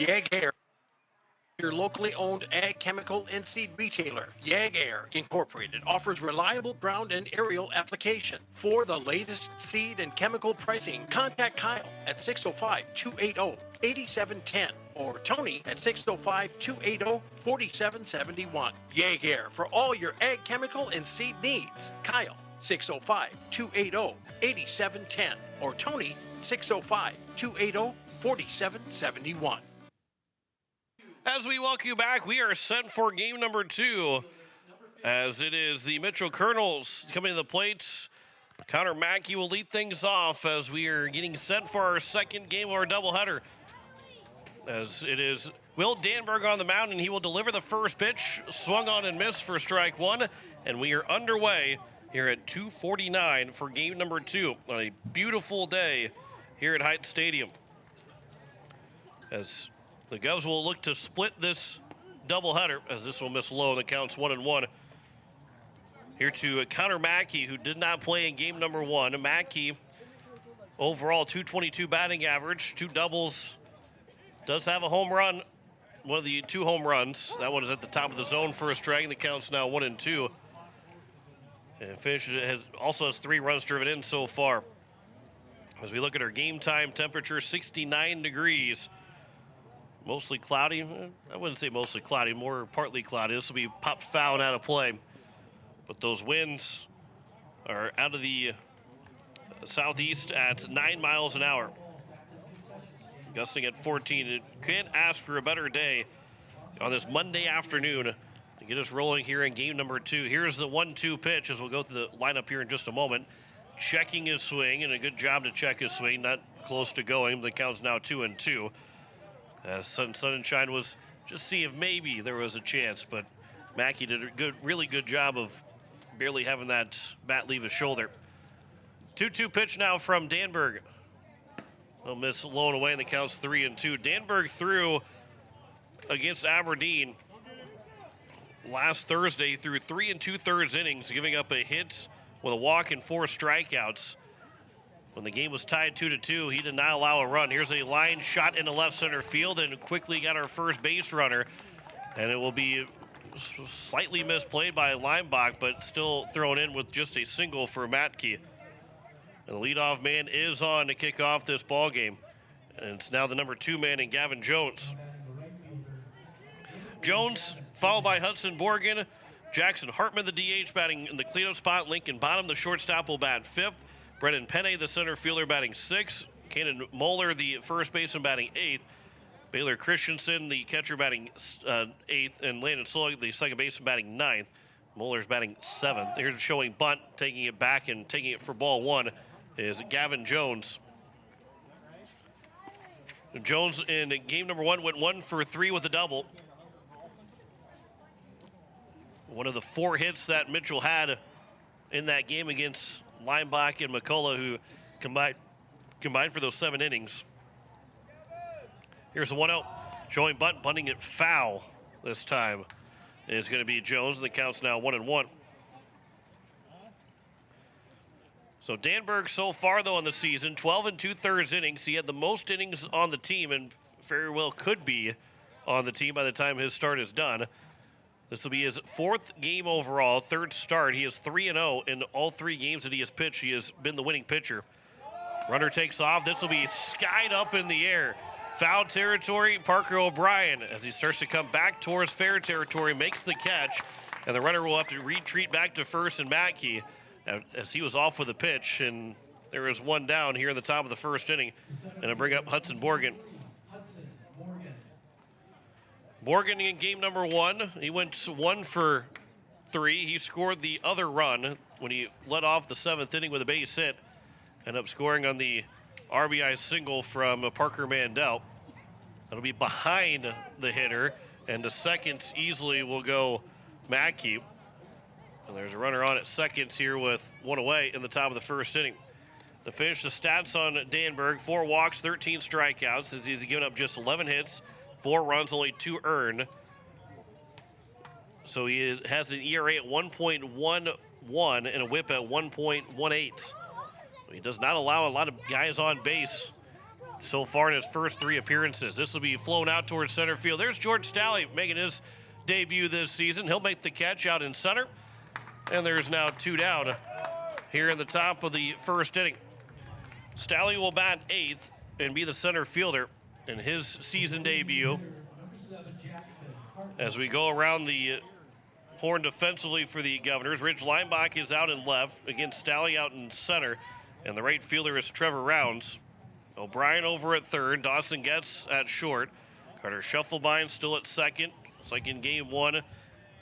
Jaeger, your locally owned ag chemical and seed retailer. Jaeger Incorporated offers reliable ground and aerial application. For the latest seed and chemical pricing, contact Kyle at 605-280-8710 or Tony at 605-280-4771. Jaeger for all your ag chemical and seed needs. Kyle 605-280-8710 or Tony 605-280-4771. As we welcome you back, we are set for game number 2, as it is the Mitchell Colonels coming to the plates. Connor Mackey will lead things off as we are getting set for our second game of our doubleheader. As it is Will Danberg on the mound, and he will deliver the first pitch. Swung on and missed for strike 1, and we are underway here at 2:49 for game number 2 on a beautiful day here at Heights Stadium. As the Govs will look to split this doubleheader, as this will miss low and the count's 1-1. Here to Connor Mackey, who did not play in game number 1. Mackey, overall .222 batting average, 2 doubles, does have a home run, one of the 2 home runs. That one is at the top of the zone for a strike, and the count's now 1-2. And finishes also has 3 runs driven in so far. As we look at our game time temperature, 69 degrees. Mostly cloudy. I wouldn't say mostly cloudy, more partly cloudy. This will be popped foul and out of play. But those winds are out of the southeast at 9 miles an hour. Gusting at 14. It can't ask for a better day on this Monday afternoon to get us rolling here in game number 2. Here's the 1-2 pitch as we'll go through the lineup here in just a moment. Checking his swing, and a good job to check his swing. Not close to going. The count's now 2-2. Sun and Shine was just see if maybe there was a chance, but Mackey did a really good job of barely having that bat leave his shoulder. 2-2 pitch now from Danberg. He'll miss low and away, and the count's 3-2. Danberg threw against Aberdeen last Thursday through 3 2/3 innings, giving up a hit with a walk and 4 strikeouts. When the game was tied 2-2, he did not allow a run. Here's a line shot into left center field, and quickly got our first base runner. And it will be slightly misplayed by Leimbach, but still thrown in with just a single for Matke. And the leadoff man is on to kick off this ball game. And it's now the number 2 man in Gavin Jones. Jones, followed by Hudson Borgen. Jackson Hartman, the DH, batting in the cleanup spot. Lincoln Bottom, the shortstop, will bat 5th. Brennan Penne, the center fielder, batting 6th. Cannon Moeller, the first baseman, batting 8th. Baylor Christensen, the catcher, batting 8th. And Landon Sullivan, the second baseman, batting 9th. Moeller's batting 7th. Here's showing bunt, taking it back and taking it for ball 1 is Gavin Jones. Jones in game number 1 went 1 for 3 with a double. One of the 4 hits that Mitchell had in that game against Leimbach and McCullough, who combined for those 7 innings. Here's the 1-0. Showing bunt, bunting it foul this time is going to be Jones, and the count's now 1-1. So Danberg so far, though, in the season, 12 2/3 innings. He had the most innings on the team, and very well could be on the team by the time his start is done. This will be his 4th game overall, 3rd start. He is 3-0 in all 3 games that he has pitched. He has been the winning pitcher. Runner takes off. This will be skied up in the air. Foul territory, Parker O'Brien, as he starts to come back towards fair territory, makes the catch, and the runner will have to retreat back to first and Mackey as he was off with the pitch, and there is 1 down here in the top of the 1st inning. And I bring up Hudson Borgen. Morgan in game number 1, he went 1 for 3. He scored the other run when he led off the 7th inning with a base hit. Ended up scoring on the RBI single from Parker Mandel. That'll be behind the hitter, and the second easily will go Mackey. And there's a runner on at second here with 1 away in the top of the 1st inning. To finish the stats on Danberg, 4 walks, 13 strikeouts, since he's given up just 11 hits. 4 runs, only 2 earned. So he has an ERA at 1.11 and a whip at 1.18. He does not allow a lot of guys on base so far in his first 3 appearances. This will be flown out towards center field. There's George Staley making his debut this season. He'll make the catch out in center. And there's now 2 down here in the top of the first inning. Staley will bat 8th and be the center fielder in his season debut. As we go around the horn defensively for the Governors, Ridge Leinbach is out in left. Again, Staley out in center. And the right fielder is Trevor Rounds. O'Brien over at third. Dawson Getz at short. Carter Schuffelbein still at second. It's like in game 1.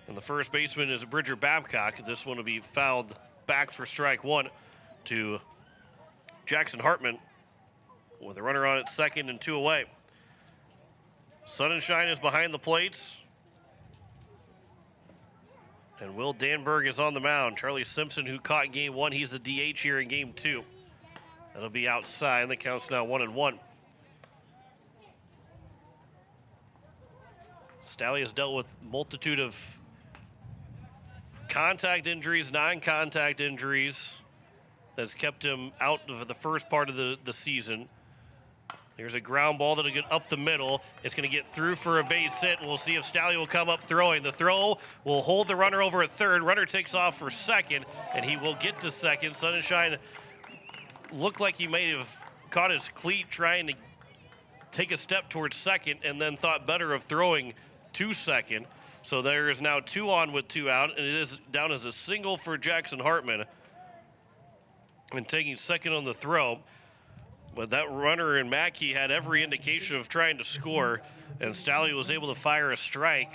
And the first baseman is Bridger Babcock. This one will be fouled back for strike 1 to Jackson Hartman with a runner on at second and 2 away. Sunshine is behind the plates. And Will Danberg is on the mound. Charlie Simpson, who caught game 1, he's the DH here in game 2. That'll be outside, and the count's now 1-1. Staley has dealt with multitude of contact injuries, non-contact injuries that's kept him out of the first part of the season. There's a ground ball that'll get up the middle. It's going to get through for a base hit, and we'll see if Staley will come up throwing. The throw will hold the runner over at third. Runner takes off for second, and he will get to second. Sunshine looked like he may have caught his cleat trying to take a step towards second and then thought better of throwing to second. So there is now 2 on with 2 out, and it is down as a single for Jackson Hartman and taking second on the throw. But that runner in Mackey had every indication of trying to score, and Staley was able to fire a strike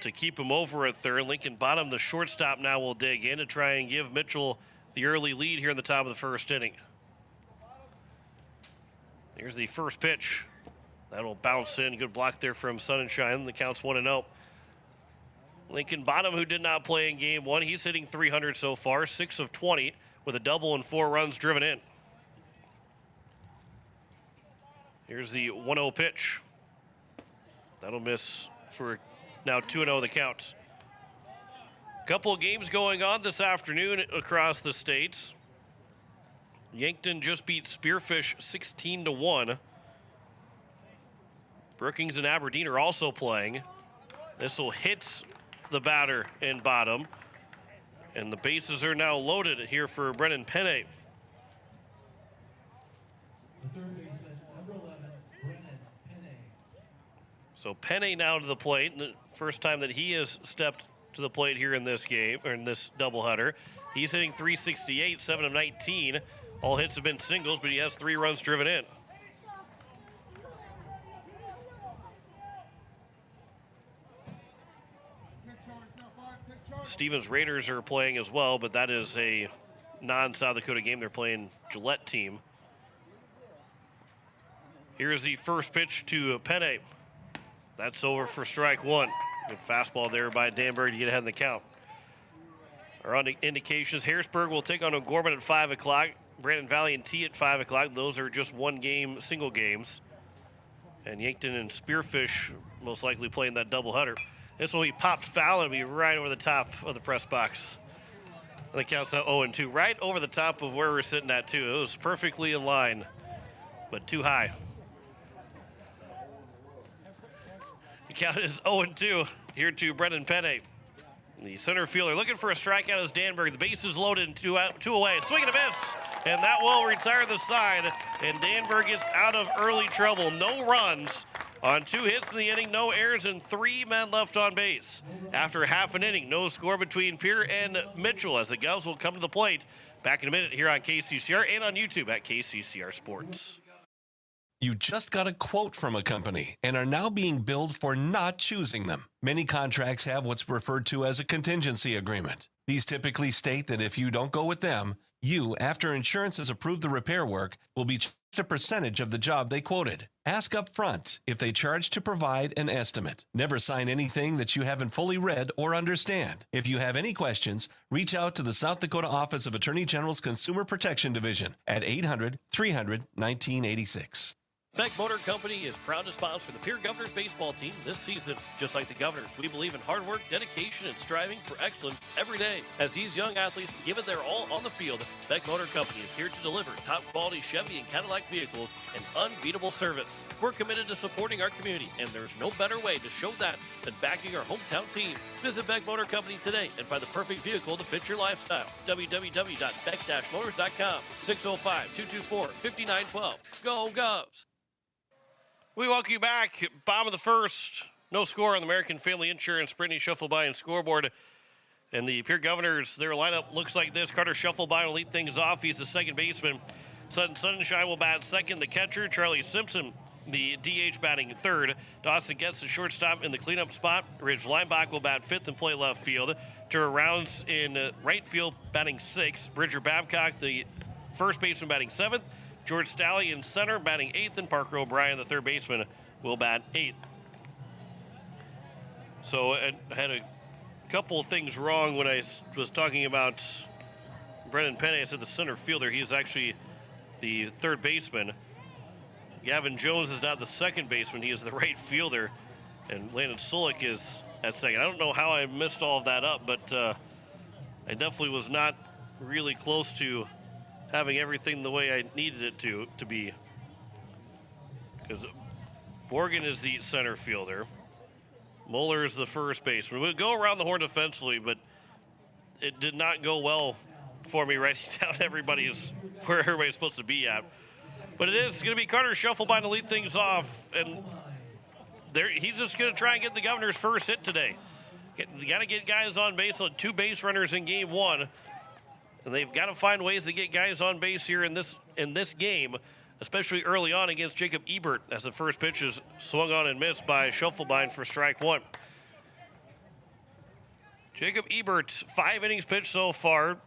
to keep him over at third. Lincoln Bottom, the shortstop, now will dig in to try and give Mitchell the early lead here in the top of the first inning. Here's the first pitch. That'll bounce in. Good block there from Sunshine. The count's 1-0. Lincoln Bottom, who did not play in game 1, he's hitting .300 so far, 6 of 20 with a double and 4 runs driven in. Here's the 1-0 pitch. That'll miss for now 2-0 the count. Couple of games going on this afternoon across the states. Yankton just beat Spearfish 16-1. Brookings and Aberdeen are also playing. This will hit the batter in Bottom. And the bases are now loaded here for Brennan Penne. The third baseman, number 11, Brennan Penne. So Penne now to the plate. The first time that he has stepped to the plate here in this game, or in this doubleheader. He's hitting .368, 7 of 19. All hits have been singles, but he has 3 runs driven in. Stevens Raiders are playing as well, but that is a non-South Dakota game. They're playing Gillette team. Here's the first pitch to Penne. That's over for strike 1. Good fastball there by Danberg to get ahead in the count. Our indications, Harrisburg will take on O'Gorman at 5 o'clock. Brandon Valley and T at 5 o'clock. Those are just one-game, single games. And Yankton and Spearfish most likely playing that doubleheader. This will be popped foul and be right over the top of the press box. And the count's now 0-2. Right over the top of where we're sitting at, too. It was perfectly in line, but too high. The count is 0-2 here to Brendan Penne. The center fielder looking for a strikeout is Danberg. The base is loaded and 2 away. Swing and a miss, and that will retire the side. And Danberg gets out of early trouble. No runs on 2 hits in the inning, no errors, and 3 men left on base. After half an inning, no score between Pierre and Mitchell as the Govs will come to the plate. Back in a minute here on KCCR and on YouTube at KCCR Sports. You just got a quote from a company and are now being billed for not choosing them. Many contracts have what's referred to as a contingency agreement. These typically state that if you don't go with them, you, after insurance has approved the repair work, will be charged a percentage of the job they quoted. Ask up front if they charge to provide an estimate. Never sign anything that you haven't fully read or understand. If you have any questions, reach out to the South Dakota Office of Attorney General's Consumer Protection Division at 800-300-1986. Beck Motor Company is proud to sponsor the Pierre Governors baseball team this season. Just like the Governors, we believe in hard work, dedication, and striving for excellence every day. As these young athletes give it their all on the field, Beck Motor Company is here to deliver top-quality Chevy and Cadillac vehicles and unbeatable service. We're committed to supporting our community, and there's no better way to show that than backing our hometown team. Visit Beck Motor Company today and find the perfect vehicle to fit your lifestyle. www.beck-motors.com, 605-224-5912. Go Govs! We welcome you back. Bottom of the first. No score on the American Family Insurance Brittany Shuffleby scoreboard. And the Pierre Governors, their lineup looks like this. Carter Shuffleby will lead things off. He's the second baseman. Sutton Sunshine will bat second. The catcher, Charlie Simpson, the DH, batting third. Dawson gets the shortstop in the cleanup spot. Ridge Lineback will bat fifth and play left field. Turner Rounds in right field, batting sixth. Bridger Babcock, the first baseman, batting seventh. George Stalley in center, batting eighth, and Parker O'Brien, the third baseman, will bat eighth. So I had a couple of things wrong when I was talking about Brennan Penney. I said the center fielder. He is actually the third baseman. Gavin Jones is not the second baseman. He is the right fielder, and Landon Sulik is at second. I don't know how I messed all of that up, but I definitely was not really close to having everything the way I needed it to be. Because Morgan is the center fielder. Moeller is the first baseman. We'll go around the horn defensively, but it did not go well for me writing down where everybody's supposed to be at. But it is going to be Carter Shuffleby to lead things off, and he's just going to try and get the Governors' first hit today. You got to get guys on base on two base runners in game one. And they've got to find ways to get guys on base here in this game, especially early on against Jacob Ebert, as the first pitch is swung on and missed by Shuffleby for strike one. Jacob Ebert, 5 innings pitched so far.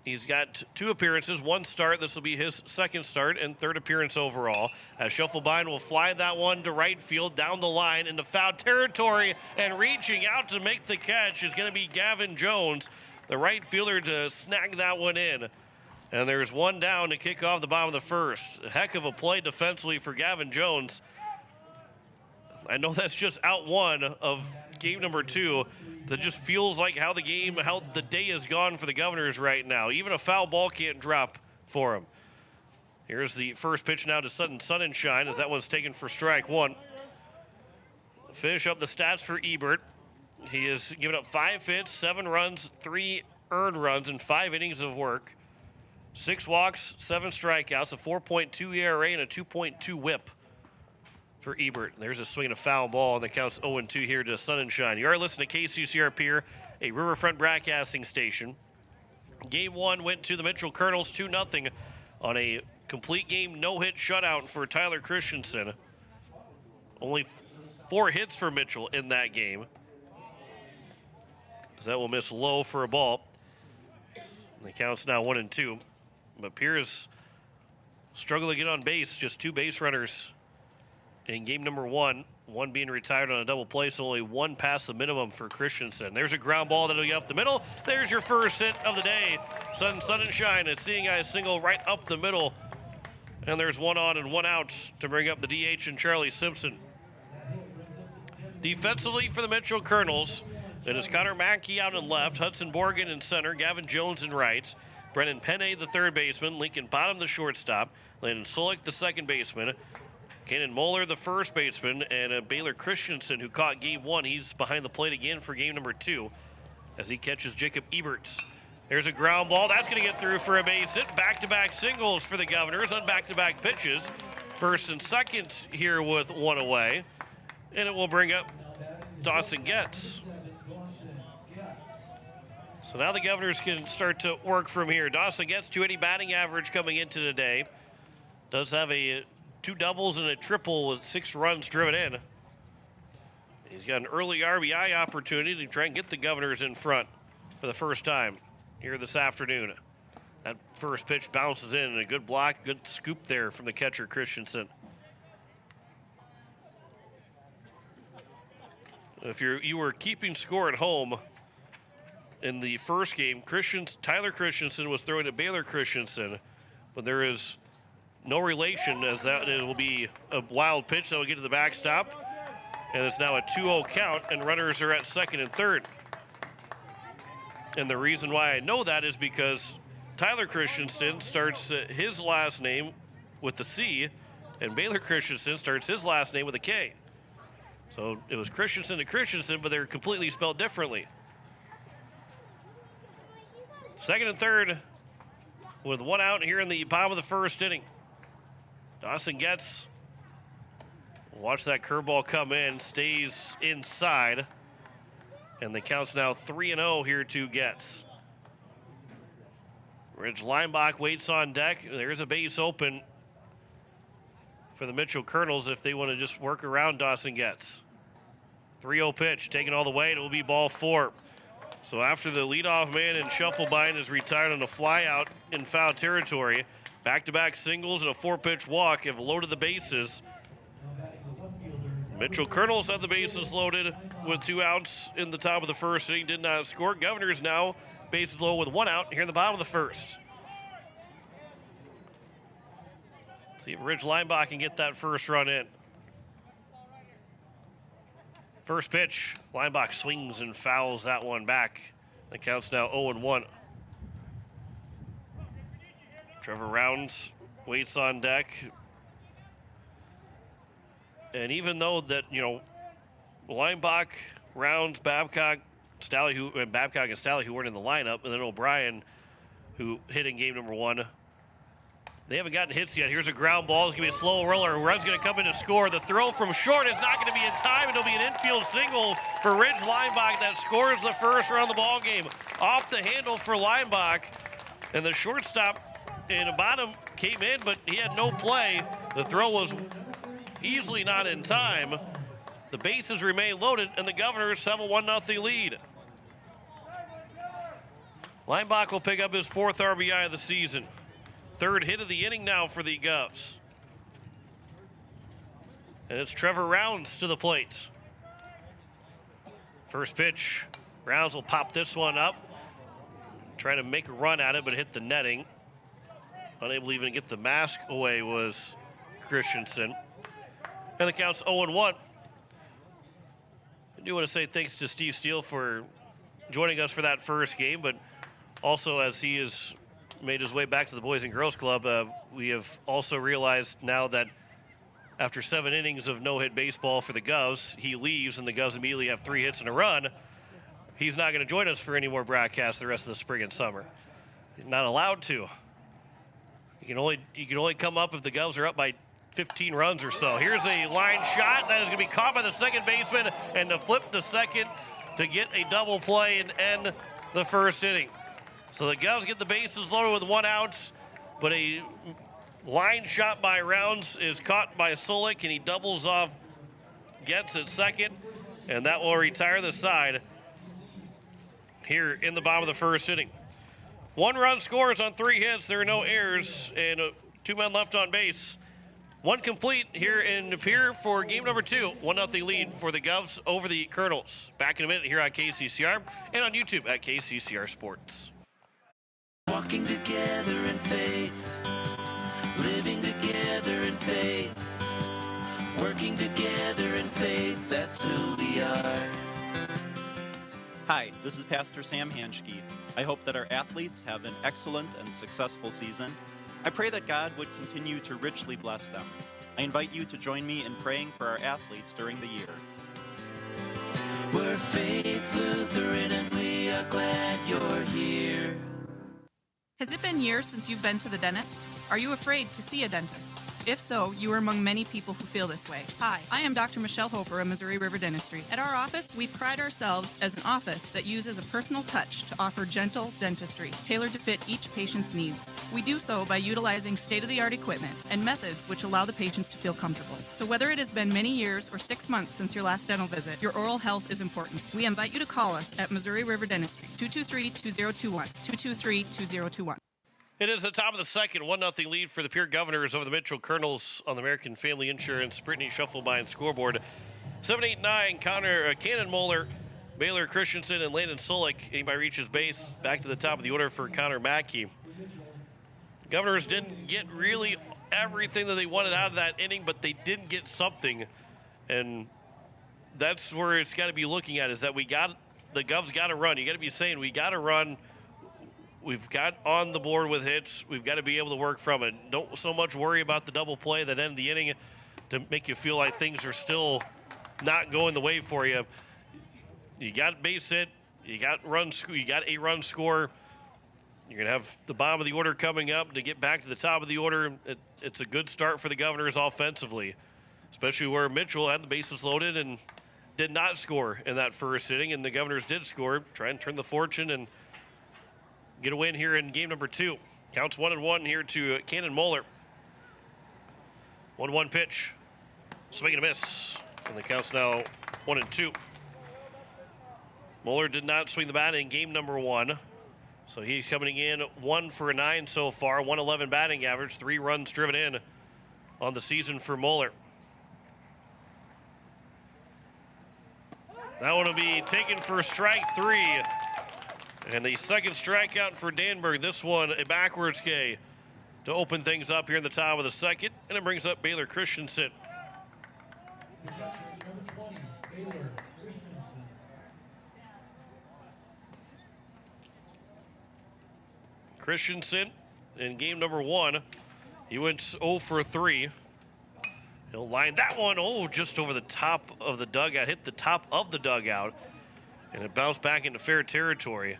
He's got 2 appearances, 1 start. This will be his second start and third appearance overall. As Shuffleby will fly that one to right field, down the line into foul territory, and reaching out to make the catch is going to be Gavin Jones, the right fielder, to snag that one in. And there's one down to kick off the bottom of the first. A heck of a play defensively for Gavin Jones. I know that's just out one of game number 2. That just feels like how the day has gone for the Governors right now. Even a foul ball can't drop for him. Here's the first pitch now to Sutton Sunshine, as that one's taken for strike one. Finish up the stats for Ebert. He has given up 5 hits, 7 runs, 3 earned runs in 5 innings of work. 6 walks, 7 strikeouts, a 4.2 ERA, and a 2.2 whip for Ebert. There's a swing and a foul ball, and that counts 0-2 here to Sunshine. You are listening to KCCR Pierre, a Riverfront broadcasting station. Game 1 went to the Mitchell Colonels 2-0 on a complete game no-hit shutout for Tyler Christensen. Only 4 hits for Mitchell in that game. That will miss low for a ball. And the count's now 1-2. But Pierce struggling to get on base. Just 2 base runners in game number 1. 1 being retired on a double play, so only 1 past the minimum for Christensen. There's a ground ball that'll get up the middle. There's your first hit of the day. Sunshine is seeing a single right up the middle. And there's 1 on and 1 out to bring up the DH and Charlie Simpson. Defensively for the Mitchell Colonels, it is Connor Mackey out in left, Hudson Borgen in center, Gavin Jones in right, Brennan Penney, the third baseman, Lincoln Bottom, the shortstop, Landon Sulik, the second baseman, Cannon Moeller, the first baseman, and Baylor Christensen, who caught game 1. He's behind the plate again for game number 2 as he catches Jacob Ebert. There's a ground ball. That's going to get through for a base hit. Back-to-back singles for the Governors on back-to-back pitches. First and second here with 1 away. And it will bring up Dawson Getz. So now the Governors can start to work from here. Dawson Getz, 280 batting average coming into today. Does have a 2 doubles and a triple with 6 runs driven in. He's got an early RBI opportunity to try and get the Governors in front for the first time here this afternoon. That first pitch bounces in, and a good block, good scoop there from the catcher, Christensen. If you were keeping score at home in the first game, Tyler Christensen was throwing to Baylor Christensen, but there is No relation, as that it will be a wild pitch that will get to the backstop. And it's now a 2-0 count, and runners are at second and third. And the reason why I know that is because Tyler Christensen starts his last name with the C, and Baylor Christensen starts his last name with a K. So it was Christensen to Christensen, but they're completely spelled differently. Second and third with one out here in the bottom of the first inning. Dawson Getz, watch that curveball come in, stays inside. And the count's now 3-0 here to Getz. Rich Leinbach waits on deck. There's a base open for the Mitchell Colonels if they want to just work around Dawson Getz. 3-0 pitch, taken all the way, and it will be ball 4. So after the leadoff man in Shufflebind is retired on a fly out in foul territory, back-to-back singles and a 4-pitch walk have loaded the bases. Mitchell Colonels have the bases loaded with 2 outs in the top of the first inning, did not score. Governors now bases low with 1 out here in the bottom of the first. See if Rich Leinbach can get that first run in. First pitch, Leinbach swings and fouls that one back. The count's now 0-1. Trevor Rounds waits on deck. And even though that, Leinbach, Rounds, Babcock, Stalley, Babcock and Stalley, who weren't in the lineup, and then O'Brien, who hit in game number 1, they haven't gotten hits yet. Here's a ground ball. It's going to be a slow roller. Run's going to come in to score. The throw from short is not going to be in time. It'll be an infield single for Rich Leinbach that scores the first run of the ball game. Off the handle for Leinbach, and the shortstop in the bottom came in, but he had no play. The throw was easily not in time. The bases remain loaded, and the Governors have a 1-0 lead. Leinbach will pick up his 4th RBI of the season. 3rd hit of the inning now for the Govs. And it's Trevor Rounds to the plate. First pitch, Rounds will pop this one up. Trying to make a run at it, but hit the netting. Unable to even get the mask away was Christensen. And the count's 0-1. I do want to say thanks to Steve Steele for joining us for that first game, but also as he has made his way back to the Boys and Girls Club, we have also realized now that after 7 innings of no-hit baseball for the Govs, he leaves and the Govs immediately have 3 hits and a run. He's not going to join us for any more broadcasts the rest of the spring and summer. He's not allowed to. You can only come up if the Govs are up by 15 runs or so. Here's a line shot that is going to be caught by the second baseman, and to flip to second to get a double play and end the first inning. So the Govs get the bases loaded with 1 out, but a line shot by Rounds is caught by Solik, and he doubles off, gets at second, and that will retire the side here in the bottom of the first inning. 1 run scores on 3 hits. There are no errors, and 2 men left on base. 1 complete here in Pierre for game number 2. 1-0 lead for the Govs over the Colonels. Back in a minute here on KCCR and on YouTube at KCCR Sports. Walking together in faith, living together in faith, working together in faith, that's who we are. Hi, this is Pastor Sam Hanschke. I hope that our athletes have an excellent and successful season. I pray that God would continue to richly bless them. I invite you to join me in praying for our athletes during the year. We're Faith Lutheran and we are glad you're here. Has it been years since you've been to the dentist? Are you afraid to see a dentist? If so, you are among many people who feel this way. Hi, I am Dr. Michelle Hofer of Missouri River Dentistry. At our office, we pride ourselves as an office that uses a personal touch to offer gentle dentistry, tailored to fit each patient's needs. We do so by utilizing state-of-the-art equipment and methods which allow the patients to feel comfortable. So whether it has been many years or 6 months since your last dental visit, your oral health is important. We invite you to call us at Missouri River Dentistry, 223-2021, 223-2021. It is the top of the second, 1-0 lead for the Pierre Governors over the Mitchell Colonels on the American Family Insurance Brittany Shufflebind scoreboard. 7-8-9, Cannon Moeller, Baylor Christensen, and Landon Solik. Anybody reaches base, back to the top of the order for Connor Mackey. Governors didn't get really everything that they wanted out of that inning, but they didn't get something. And that's where it's got to be looking at, is that the Govs got to run. You got to be saying, we got to run. We've got on the board with hits. We've got to be able to work from it. Don't so much worry about the double play that ended the inning to make you feel like things are still not going the way for you. You got base hit. You got a run score. You're going to have the bottom of the order coming up to get back to the top of the order. It's a good start for the Governors offensively, especially where Mitchell had the bases loaded and did not score in that first inning, and the Governors did score, try and turn the fortune and get a win here in game number 2. Counts 1-1 here to Cannon Moeller. 1-1 pitch. Swing and a miss. And the count's now 1-2. Moeller did not swing the bat in game number 1. So he's coming in 1 for 9 so far. 111 batting average. 3 runs driven in on the season for Moeller. That one will be taken for strike 3. And the second strikeout for Danberg. This one a backwards K to open things up here in the top of the second. And it brings up Baylor Christensen. The catcher, number 20, Baylor Christensen. Christensen in game number 1. He went 0 for 3. He'll line that one, just over the top of the dugout. Hit the top of the dugout. And it bounced back into fair territory.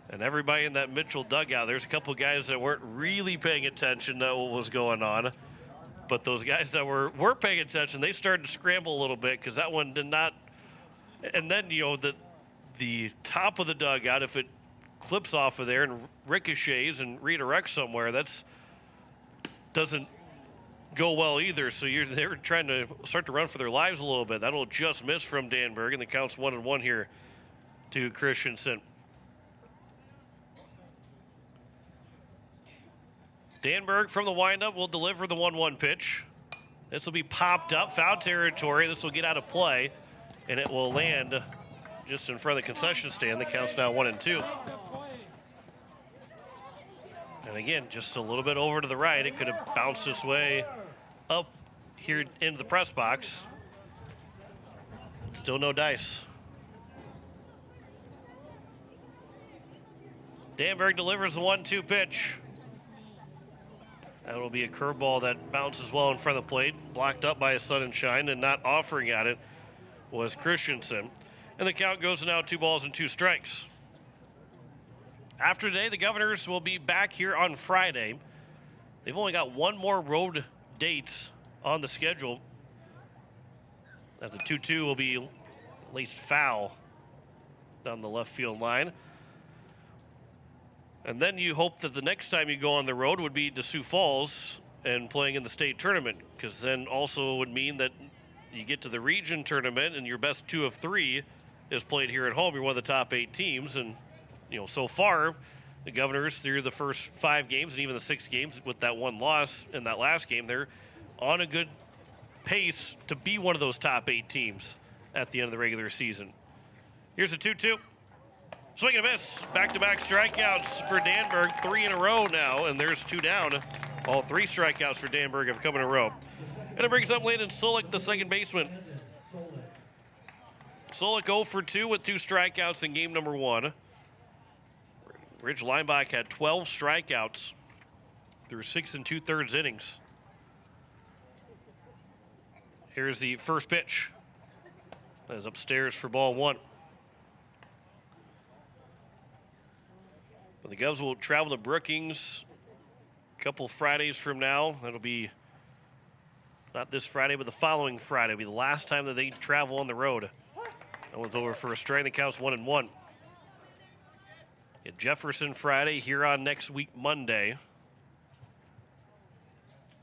And everybody in that Mitchell dugout, there's a couple guys that weren't really paying attention to what was going on. But those guys that were paying attention, they started to scramble a little bit because that one did not. And then, the top of the dugout, if it clips off of there and ricochets and redirects somewhere, doesn't go well either. So they're trying to start to run for their lives a little bit. That'll just miss from Danberg, and the count's 1-1 here to Christensen. Danberg from the windup will deliver the 1-1 pitch. This will be popped up, foul territory. This will get out of play, and it will land just in front of the concession stand. The count's now 1-2. And again, just a little bit over to the right. It could have bounced this way up here into the press box. Still no dice. Danberg delivers the 1-2 pitch. That will be a curveball that bounces well in front of the plate, blocked up by a sun and shine, and not offering at it was Christensen. And the count goes to now 2 balls and 2 strikes. After today, the Governors will be back here on Friday. They've only got one more road date on the schedule. As the 2-2 will be at least foul down the left field line. And then you hope that the next time you go on the road would be to Sioux Falls and playing in the state tournament, because then also would mean that you get to the region tournament and your best 2 of 3 is played here at home. You're one of the top 8 teams, and so far the Governors, through the first 5 games and even the 6 games with that one loss in that last game, they're on a good pace to be one of those top 8 teams at the end of the regular season. Here's a 2-2. Swing and a miss. Back-to-back strikeouts for Danberg. 3 in a row now, and there's 2 down. All 3 strikeouts for Danberg have come in a row. And it brings up Landon Solik, the second baseman. Solik 0 for 2 with 2 strikeouts in game number 1. Ridge Lineback had 12 strikeouts through 6 2/3 innings. Here's the first pitch. That is upstairs for ball 1. But the Govs will travel to Brookings a couple Fridays from now. That'll be not this Friday, but the following Friday. It'll be the last time that they travel on the road. That one's over for a strike. The count's 1-1. At Jefferson Friday, Huron next week Monday.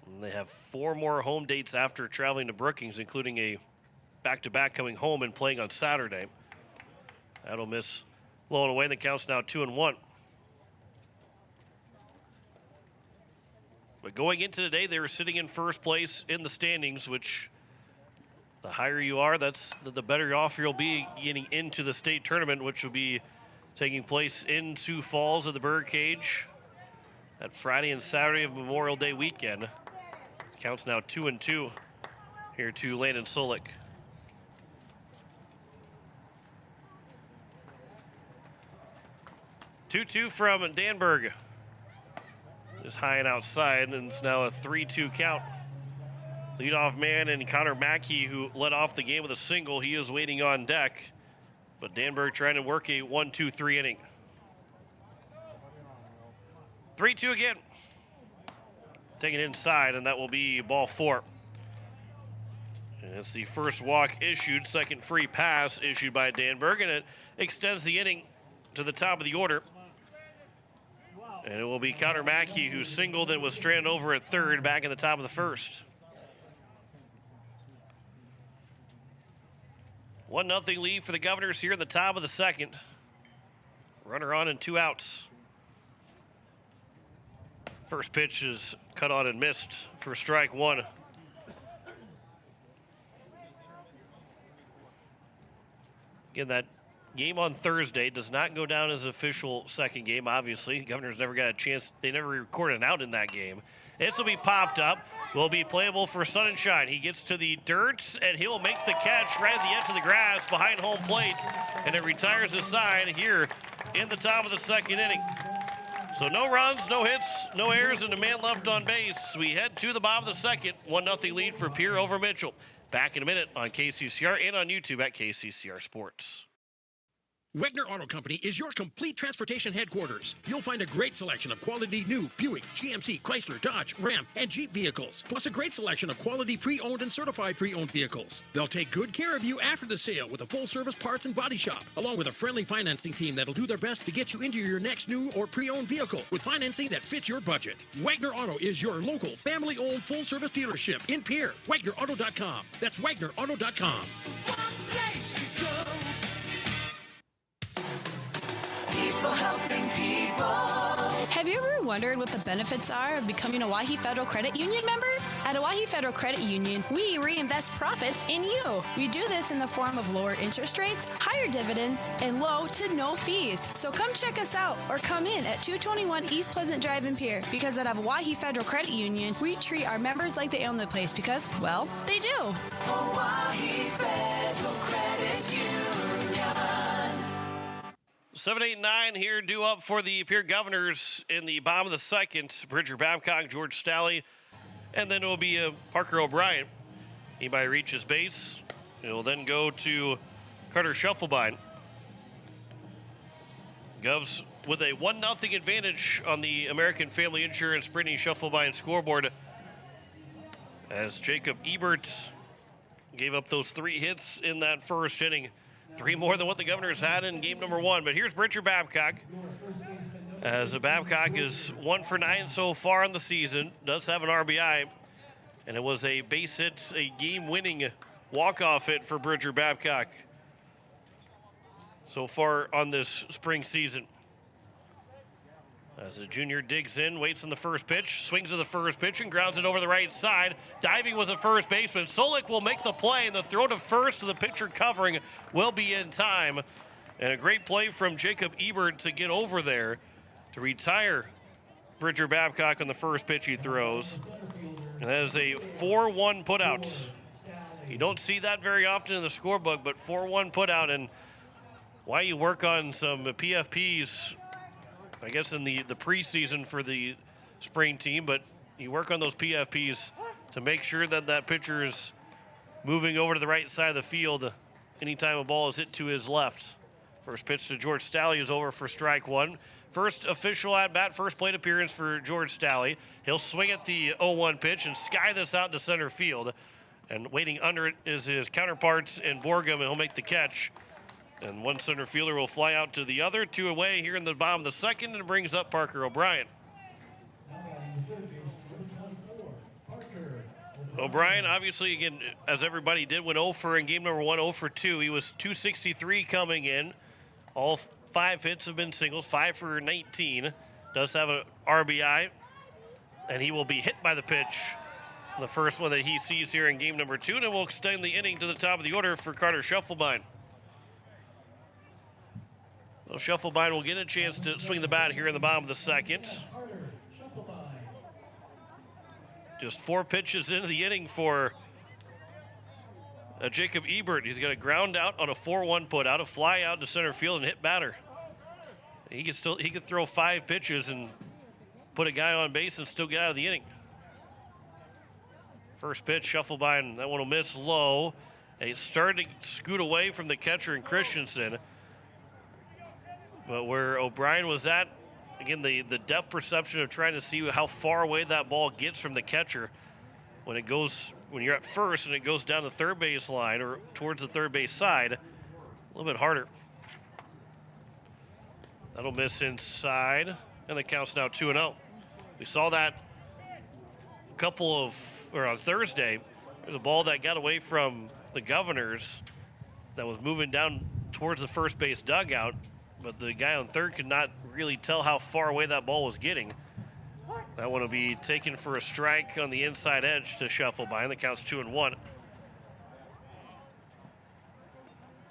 And they have 4 more home dates after traveling to Brookings, including a back-to-back coming home and playing on Saturday. That'll miss low and away, and the count's now 2-1. But going into today, they were sitting in first place in the standings, which the higher you are, that's the better off you'll be getting into the state tournament, which will be taking place in Sioux Falls at the Birdcage that Friday and Saturday of Memorial Day weekend. Counts now 2-2 here to Landon Solik. 2-2 from Danberg. Just high and outside, and it's now a 3-2 count. Leadoff man and Connor Mackey, who led off the game with a single, he is waiting on deck. But Danberg trying to work a 1-2-3 inning. 3-2 again. Taking it inside, and that will be ball 4. And it's the first walk issued, second free pass issued by Danberg, and it extends the inning to the top of the order. And it will be Connor Mackey, who singled and was stranded over at third back in the top of the first. 1-0 lead for the Governors here in the top of the second. Runner on and 2 outs. First pitch is cut on and missed for strike 1. Again, that game on Thursday does not go down as official second game, obviously. Governors never got a chance. They never recorded an out in that game. This will be popped up. Will be playable for Sun and Shine. He gets to the dirt, and he'll make the catch right at the edge of the grass behind home plate, and it retires the side here in the top of the second inning. So no runs, no hits, no errors, and a man left on base. We head to the bottom of the second. 1-0 lead for Pierre over Mitchell. Back in a minute on KCCR and on YouTube at KCCR Sports. Wegner Auto Company is your complete transportation headquarters. You'll find a great selection of quality new Buick, GMC, Chrysler, Dodge, Ram, and Jeep vehicles, plus a great selection of quality pre-owned and certified pre-owned vehicles. They'll take good care of you after the sale with a full-service parts and body shop, along with a friendly financing team that'll do their best to get you into your next new or pre-owned vehicle with financing that fits your budget. Wagner Auto is your local, family-owned, full-service dealership in Pierre. WagnerAuto.com. That's WagnerAuto.com. Helping people. Have you ever wondered what the benefits are of becoming a Wahi Federal Credit Union member? At a Wahi Federal Credit Union, we reinvest profits in you. We do this in the form of lower interest rates, higher dividends, and low to no fees. So come check us out or come in at 221 East Pleasant Drive in Pierre, because at a Wahi Federal Credit Union, we treat our members like they own the place because, well, they do. Wahi Federal Credit Union. 7-8-9 here due up for the Pierre Governors in the bottom of the second. Bridger Babcock, George Stalley, and then it will be Parker O'Brien. Anybody reaches base, it will then go to Carter Shufflebine. Govs with a 1-0 advantage on the American Family Insurance Brittany Shufflebine scoreboard, as Jacob Ebert gave up those 3 hits in that first inning. 3 more than what the Governors had in game number 1. But here's Bridger Babcock, as Babcock is 1 for 9 so far in the season. Does have an RBI, and it was a base hit, a game-winning walk-off hit for Bridger Babcock so far on this spring season. As the junior digs in, waits on the first pitch, swings to the first pitch, and grounds it over the right side. Diving was a first baseman. Solik will make the play, and the throw to first to the pitcher covering will be in time. And a great play from Jacob Ebert to get over there to retire Bridger Babcock on the first pitch he throws. And that is a 4-1 putout. You don't see that very often in the scorebook, but 4-1 putout. And why you work on some PFPs, I guess, in the preseason for the spring team, but you work on those PFPs to make sure that that pitcher is moving over to the right side of the field anytime a ball is hit to his left. First pitch to George Stalley is over for strike 1. First official at-bat, first plate appearance for George Stalley. He'll swing at the 0-1 pitch and sky this out to center field. And waiting under it is his counterparts in Borgum, and he'll make the catch. And one center fielder will fly out to the other. 2 away here in the bottom of the second, and brings up Parker O'Brien. O'Brien, obviously, again, as everybody did, went 0 for in game number 1, 0 for 2. He was 263 coming in. All 5 hits have been singles, 5 for 19. Does have an RBI, and he will be hit by the pitch. The first one that he sees here in game number 2, and it will extend the inning to the top of the order for Carter Shufflebine. So Shufflebine will get a chance to swing the bat here in the bottom of the second. Just 4 pitches into the inning for Jacob Ebert. He's got a ground out on a 4-1 put out, a fly out to center field and hit batter. He could throw 5 pitches and put a guy on base and still get out of the inning. First pitch, shuffle by, and that one will miss low. And he's starting to scoot away from the catcher in Christensen. But where O'Brien was at, again, the depth perception of trying to see how far away that ball gets from the catcher when you're at first and it goes down the third base line or towards the third base side, a little bit harder. That'll miss inside, and the count's now 2-0. We saw that on Thursday. There's a ball that got away from the Governors that was moving down towards the first base dugout, but the guy on third could not really tell how far away that ball was getting. That one will be taken for a strike on the inside edge to shuffle by, and the count's 2-1. A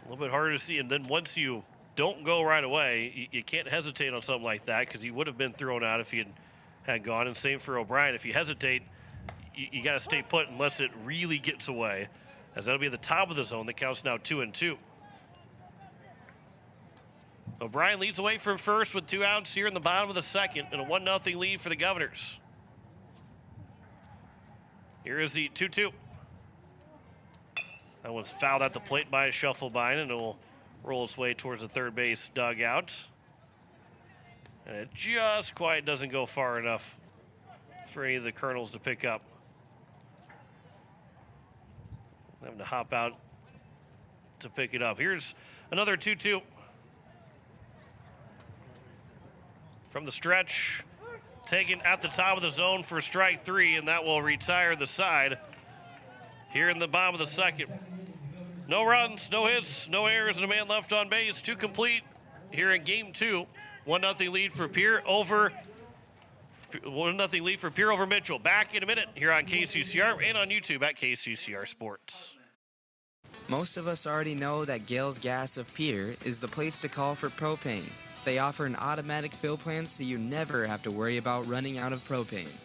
little bit harder to see, and then once you don't go right away, you can't hesitate on something like that because he would have been thrown out if he had gone, and same for O'Brien. If you hesitate, you got to stay put unless it really gets away, as that'll be at the top of the zone. The count's now 2-2. O'Brien leads away from first with 2 outs here in the bottom of the second, and a 1-0 lead for the Governors. Here is the 2-2. That one's fouled at the plate by Shufflebine, and it will roll its way towards the third base dugout. And it just quite doesn't go far enough for any of the Colonels to pick up. Having to hop out to pick it up. Here's another 2-2. From the stretch, taken at the top of the zone for strike 3, and that will retire the side here in the bottom of the second. No runs, no hits, no errors, and a man left on base. 2 complete here in game 2. 1-0 lead for Pierre over 1-0 lead for Pierre over Mitchell. Back in a minute here on KCCR and on YouTube at KCCR Sports. Most of us already know that Gales Gas of Pierre is the place to call for propane. They offer an automatic fill plan so you never have to worry about running out of propane.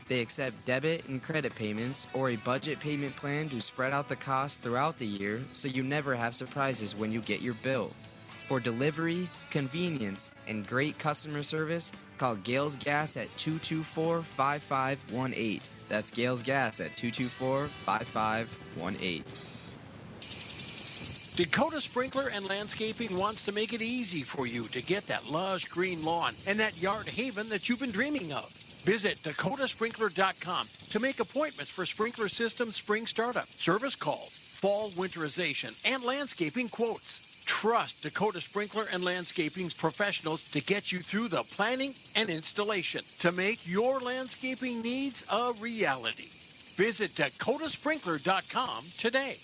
They accept debit and credit payments or a budget payment plan to spread out the cost throughout the year so you never have surprises when you get your bill. For delivery, convenience, and great customer service, call Gales Gas at 224-5518. That's Gales Gas at 224-5518. Dakota Sprinkler and Landscaping wants to make it easy for you to get that lush green lawn and that yard haven that you've been dreaming of. Visit dakotasprinkler.com to make appointments for sprinkler system spring startup, service calls, fall winterization, and landscaping quotes. Trust Dakota Sprinkler and Landscaping's professionals to get you through the planning and installation to make your landscaping needs a reality. Visit dakotasprinkler.com today.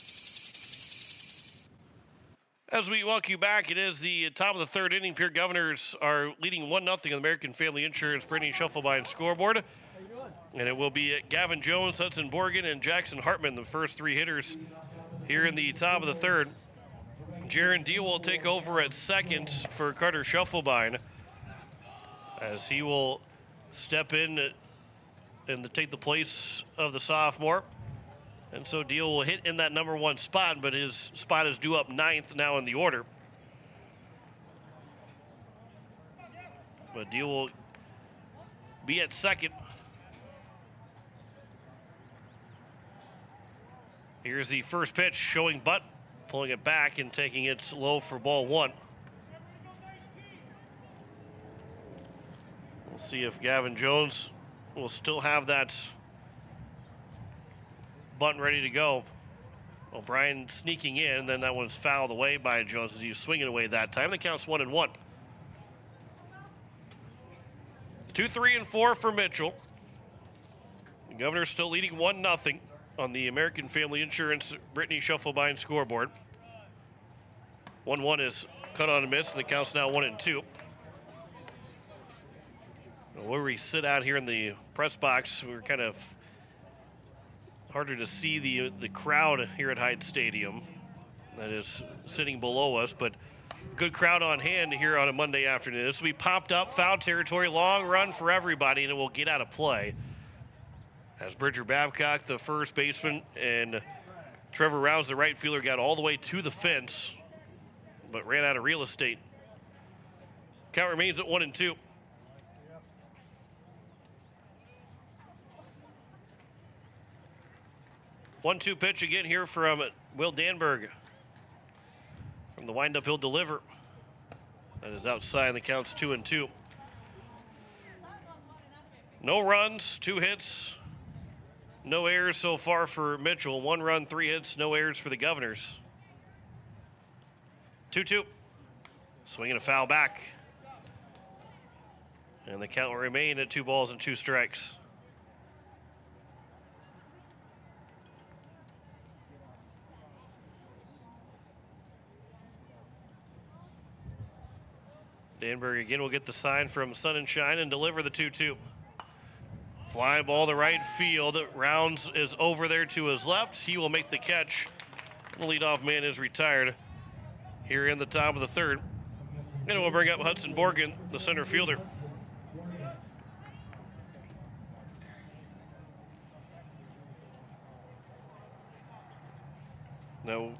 As we welcome you back, it is the top of the third inning. Pierre Governors are leading 1-0 on the American Family Insurance Brittany Shufflebine scoreboard. And it will be Gavin Jones, Hudson Borgen, and Jackson Hartman, the first 3 hitters here in the top of the third. Jaron Deal will take over at second for Carter Shufflebine, as he will step in and take the place of the sophomore. And so Deal will hit in that number 1 spot, but his spot is due up 9th now in the order. But Deal will be at second. Here's the first pitch, showing butt, pulling it back and taking it low for ball 1. We'll see if Gavin Jones will still have that bunt ready to go. O'Brien sneaking in, then that one's fouled away by Jones as he was swinging away that time. The count's 1-1. 2, 3, and 4 for Mitchell. The Governor's still leading 1-0 on the American Family Insurance Brittany Shufflebine scoreboard. 1-1 is cut on a miss, and the count's now 1-2. Where we sit out here in the press box, we're kind of harder to see the crowd here at Hyde Stadium that is sitting below us, but good crowd on hand here on a Monday afternoon. This will be popped up, foul territory, long run for everybody, and it will get out of play As Bridger Babcock, the first baseman, and Trevor Rounds, the right fielder, got all the way to the fence, but ran out of real estate. Count remains at 1-2. One-two pitch again here from Will Danberg. From the windup, he'll deliver. That is outside, and the count's 2-2. No runs, 2 hits, no errors so far for Mitchell. 1 run, 3 hits, no errors for the Governors. 2-2. Swinging a foul back. And the count will remain at 2 balls and 2 strikes. Danberg again will get the sign from Sun and Shine and deliver the 2-2. Flying ball to right field. Rounds is over there to his left. He will make the catch. The leadoff man is retired here in the top of the third. And we'll bring up Hudson Borgen, the center fielder. Now,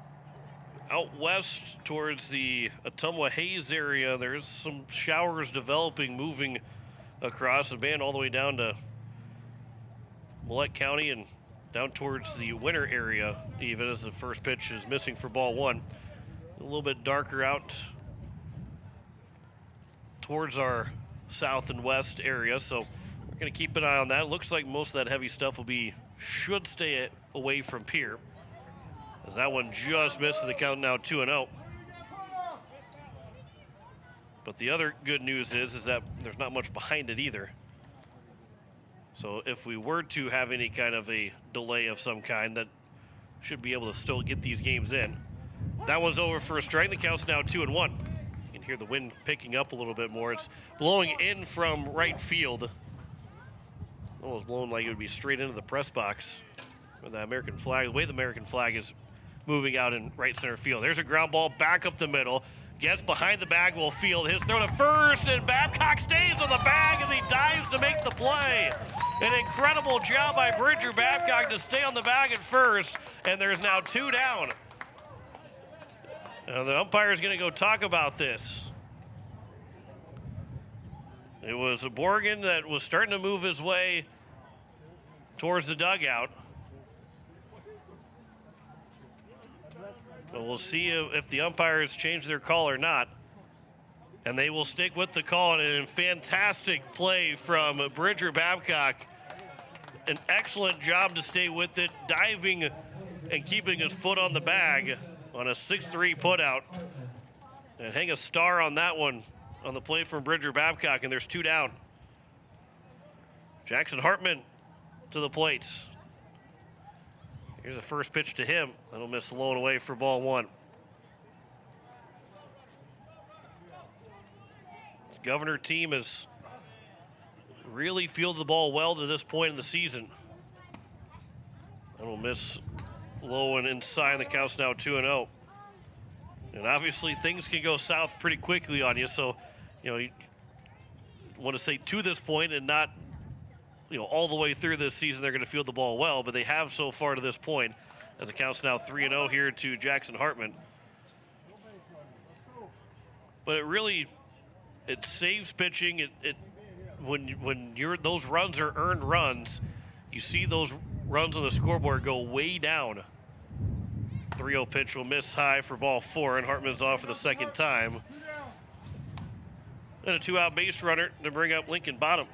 out west towards the Ottumwa Hayes area, there's some showers developing, moving across the band all the way down to Millette County and down towards the winter area, even as the first pitch is missing for ball 1. A little bit darker out towards our south and west area, so we're going to keep an eye on that. It looks like most of that heavy stuff should stay away from Pierre, as that one just misses the count, now 2-0. But the other good news is that there's not much behind it either. So if we were to have any kind of a delay of some kind, that should be able to still get these games in. That one's over for a strike. The count's now 2-1. You can hear the wind picking up a little bit more. It's blowing in from right field. Almost blowing like it would be straight into the press box with the American flag. The way the American flag is moving out in right center field. There's a ground ball back up the middle. Gets behind the bag, will field his throw to first, and Babcock stays on the bag as he dives to make the play. An incredible job by Bridger Babcock to stay on the bag at first, and there's now 2 down. Now the umpire is going to go talk about this. It was a Borgen that was starting to move his way towards the dugout. But we'll see if the umpires change their call or not. And they will stick with the call, and a fantastic play from Bridger Babcock. An excellent job to stay with it, diving and keeping his foot on the bag on a 6-3 putout. And hang a star on that one on the play from Bridger Babcock, and there's 2 down. Jackson Hartman to the plates. Here's the first pitch to him. That'll miss low and away for ball 1. The Governor team has really fielded the ball well to this point in the season. That'll miss low and inside. The count's now 2-0. And obviously things can go south pretty quickly on you, so you want to say to this point and not all the way through this season they're going to field the ball well, but they have so far to this point, as it counts now 3-0 here to Jackson Hartman. But it saves pitching. When those runs are earned runs, you see those runs on the scoreboard go way down. 3-0 pitch will miss high for ball 4, and Hartman's off for the second time. And a 2-out base runner to bring up Lincoln Bottom.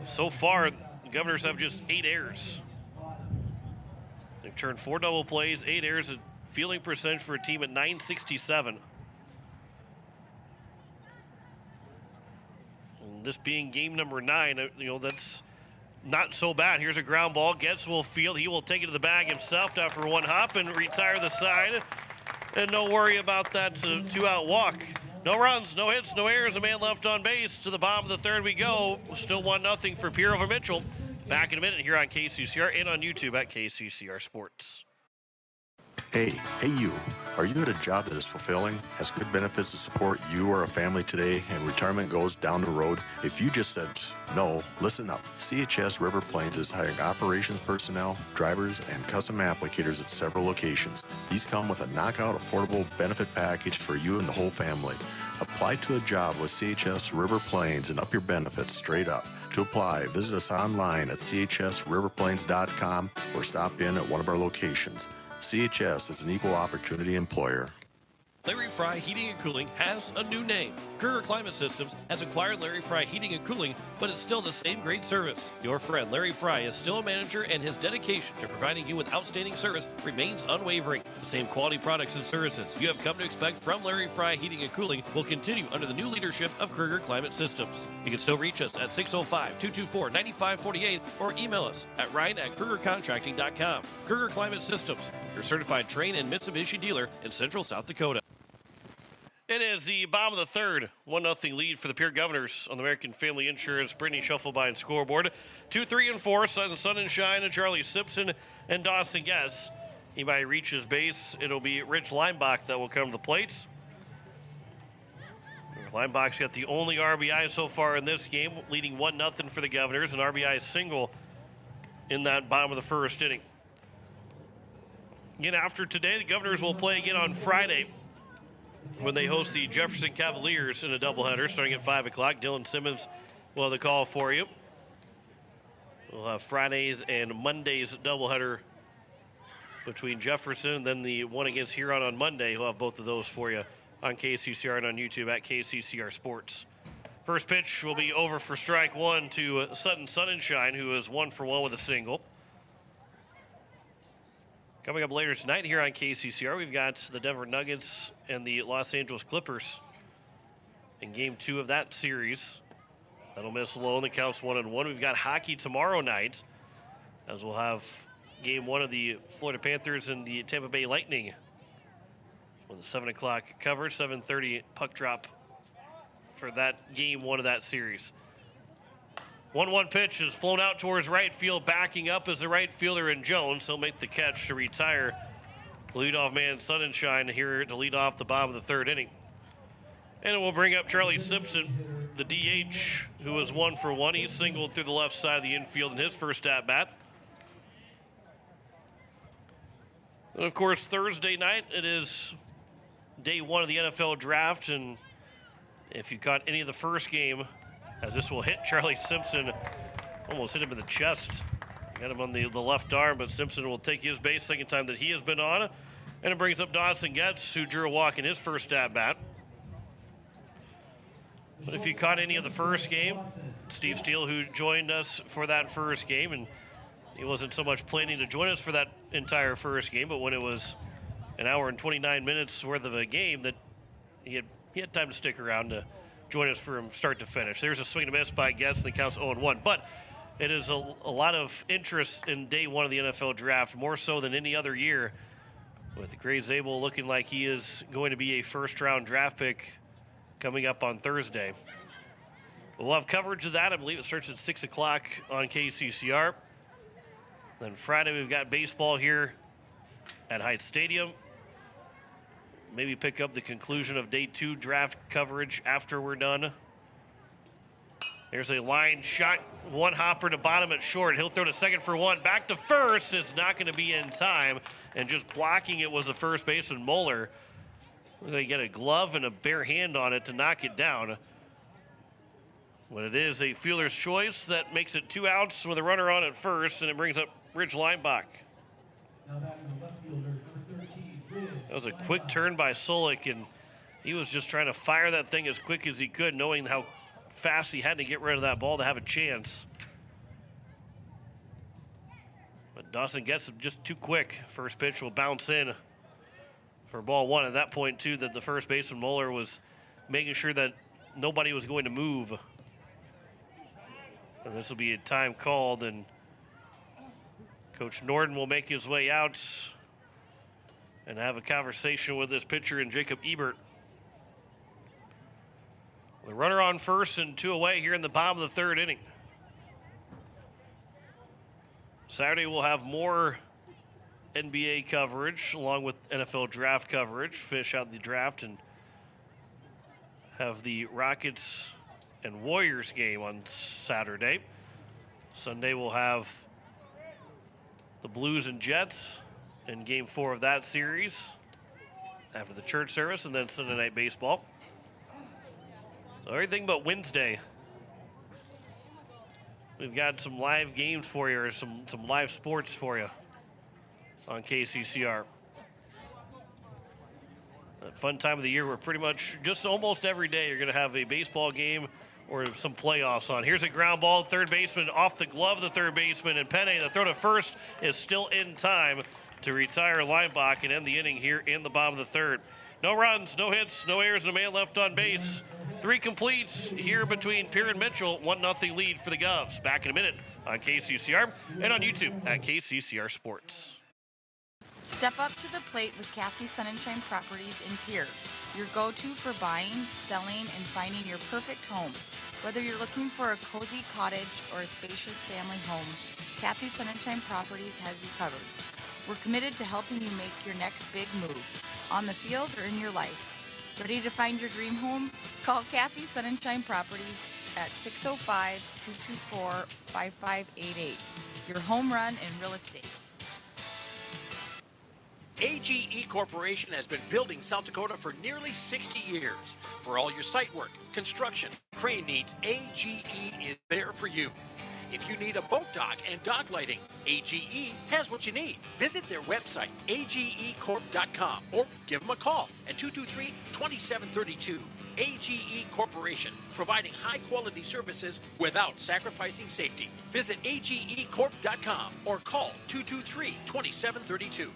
So far, the Governors have just 8 errors. They've turned 4 double plays, 8 errors, a fielding percentage for a team at .967. And this being game number 9, that's not so bad. Here's a ground ball. Getz will field. He will take it to the bag himself after 1 hop and retire the side. And no worry about that 2-out walk. No runs, no hits, no errors. A man left on base. To the bottom of the third we go. Still 1-0 for Pierre over Mitchell. Back in a minute here on KCCR and on YouTube at KCCR Sports. Hey you. Are you at a job that is fulfilling, has good benefits to support you or a family today, and retirement goes down the road? If you just said no, listen up. CHS River Plains is hiring operations personnel, drivers, and custom applicators at several locations. These come with a knockout affordable benefit package for you and the whole family. Apply to a job with CHS River Plains and up your benefits straight up. To apply, visit us online at chsriverplains.com or stop in at one of our locations. CHS is an equal opportunity employer. Larry Fry Heating and Cooling has a new name. Kruger Climate Systems has acquired Larry Fry Heating and Cooling, but it's still the same great service. Your friend Larry Fry is still a manager, and his dedication to providing you with outstanding service remains unwavering. The same quality products and services you have come to expect from Larry Fry Heating and Cooling will continue under the new leadership of Kruger Climate Systems. You can still reach us at 605-224-9548 or email us at ryan@krugercontracting.com. Kruger Climate Systems, your certified Trane and Mitsubishi dealer in Central South Dakota. It is the bottom of the third. 1-0 lead for the Pierre Governors on the American Family Insurance Brittany Shufflebine scoreboard. 2, 3, and 4, Sun and Shine, and Charlie Simpson and Dawson Guess. He might reach his base. It'll be Rich Leinbach that will come to the plate. Leinbach's got the only RBI so far in this game, leading 1-0 for the Governors, an RBI single in that bottom of the first inning. Again, after today, the Governors will play again on Friday when they host the Jefferson Cavaliers in a doubleheader starting at 5 o'clock. Dylan Simmons will have the call for you. We'll have Fridays and Mondays doubleheader between Jefferson, and then the one against Huron on Monday. We'll have both of those for you on KCCR and on YouTube at KCCR Sports. First pitch will be over for strike one to Sutton Sun and Shine, who is 1 for 1 with a single. Coming up later tonight here on KCCR, we've got the Denver Nuggets and the Los Angeles Clippers in Game 2 of that series. That'll miss low, and the count's 1-1. We've got hockey tomorrow night, as we'll have Game 1 of the Florida Panthers and the Tampa Bay Lightning with a 7 o'clock coverage, 7:30 puck drop for that Game 1 of that series. 1-1 pitch is flown out towards right field. Backing up is the right fielder in Jones. He'll make the catch to retire the leadoff man, Sun and Shine, here to lead off the bottom of the third inning. And we'll bring up Charlie Simpson, the DH, who is 1 for 1. He singled through the left side of the infield in his first at-bat. And, of course, Thursday night, it is day 1 of the NFL draft. And if you caught any of the first game, as this will hit Charlie Simpson, almost hit him in the chest. Got him on the left arm, but Simpson will take his base, second time that he has been on. And it brings up Dawson Getz, who drew a walk in his first at-bat. But if you caught any of the first game, Steve Steele, who joined us for that first game, and he wasn't so much planning to join us for that entire first game, but when it was an hour and 29 minutes worth of a game, that he had time to stick around to join us from start to finish. There's a swing and a miss by Getz, and the count's 0-1. But it is a lot of interest in day 1 of the NFL draft, more so than any other year, with Gray Zabel looking like he is going to be a first-round draft pick coming up on Thursday. We'll have coverage of that. I believe it starts at 6 o'clock on KCCR. Then Friday, we've got baseball here at Heights Stadium. Maybe pick up the conclusion of day 2 draft coverage after we're done. There's a line shot, one hopper to bottom at short. He'll throw to second for 1. Back to first. It's not going to be in time. And just blocking it was the first baseman, Moeller. They get a glove and a bare hand on it to knock it down. But it is a fielder's choice that makes it 2 outs with a runner on at first, and it brings up Rich Leinbach. Now back to the left fielder, number 13, Rich. That was a quick turn by Solik, and he was just trying to fire that thing as quick as he could, knowing how fast he had to get rid of that ball to have a chance. But Dawson gets him just too quick. First pitch will bounce in for ball 1. At that point, too, that the first baseman, Moeller, was making sure that nobody was going to move. And this will be a time called, and Coach Norden will make his way out and have a conversation with his pitcher and Jacob Ebert. The runner on first and 2 away here in the bottom of the third inning. Saturday we'll have more NBA coverage along with NFL draft coverage. Finish out the draft and have the Rockets and Warriors game on Saturday. Sunday we'll have the Blues and Jets in Game 4 of that series after the church service, and then Sunday Night Baseball. So everything but Wednesday. We've got some live games for you, or some live sports for you on KCCR. A fun time of the year where pretty much just almost every day you're going to have a baseball game or some playoffs on. Here's a ground ball, third baseman off the glove of the third baseman, and Penne, the throw to first, is still in time to retire Lineback and end the inning here in the bottom of the third. No runs, no hits, no errors, and a man left on base. 3 completes here between Pierre and Mitchell. 1-0 lead for the Govs. Back in a minute on KCCR and on YouTube at KCCR Sports. Step up to the plate with Kathy Sunshine Properties in Pierre, your go-to for buying, selling, and finding your perfect home. Whether you're looking for a cozy cottage or a spacious family home, Kathy Sunshine Properties has you covered. We're committed to helping you make your next big move, on the field or in your life. Ready to find your dream home? Call Kathy Sunshine Properties at 605-224-5588. Your home run in real estate. AGE Corporation has been building South Dakota for nearly 60 years. For all your site work, construction, crane needs, AGE is there for you. If you need a boat dock and dock lighting, AGE has what you need. Visit their website, agecorp.com, or give them a call at 223-2732. AGE Corporation, providing high-quality services without sacrificing safety. Visit agecorp.com or call 223-2732.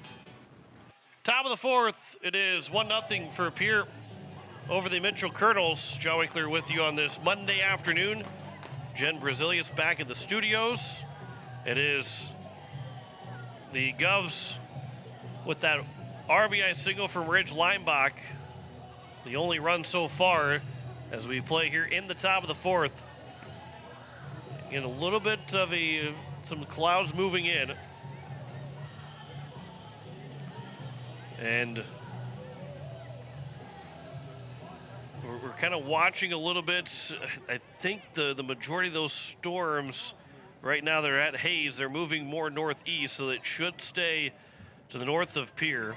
Top of the fourth, it is 1-0 for Pierre over the Mitchell Colonels. John Winkler with you on this Monday afternoon. Jen Brazilius back in the studios. It is the Govs with that RBI single from Ridge Lineback. The only run so far as we play here in the top of the fourth. In a little bit of some clouds moving in. And we're kind of watching a little bit. I think the majority of those storms right now, they're at Hayes. They're moving more northeast, so it should stay to the north of Pierre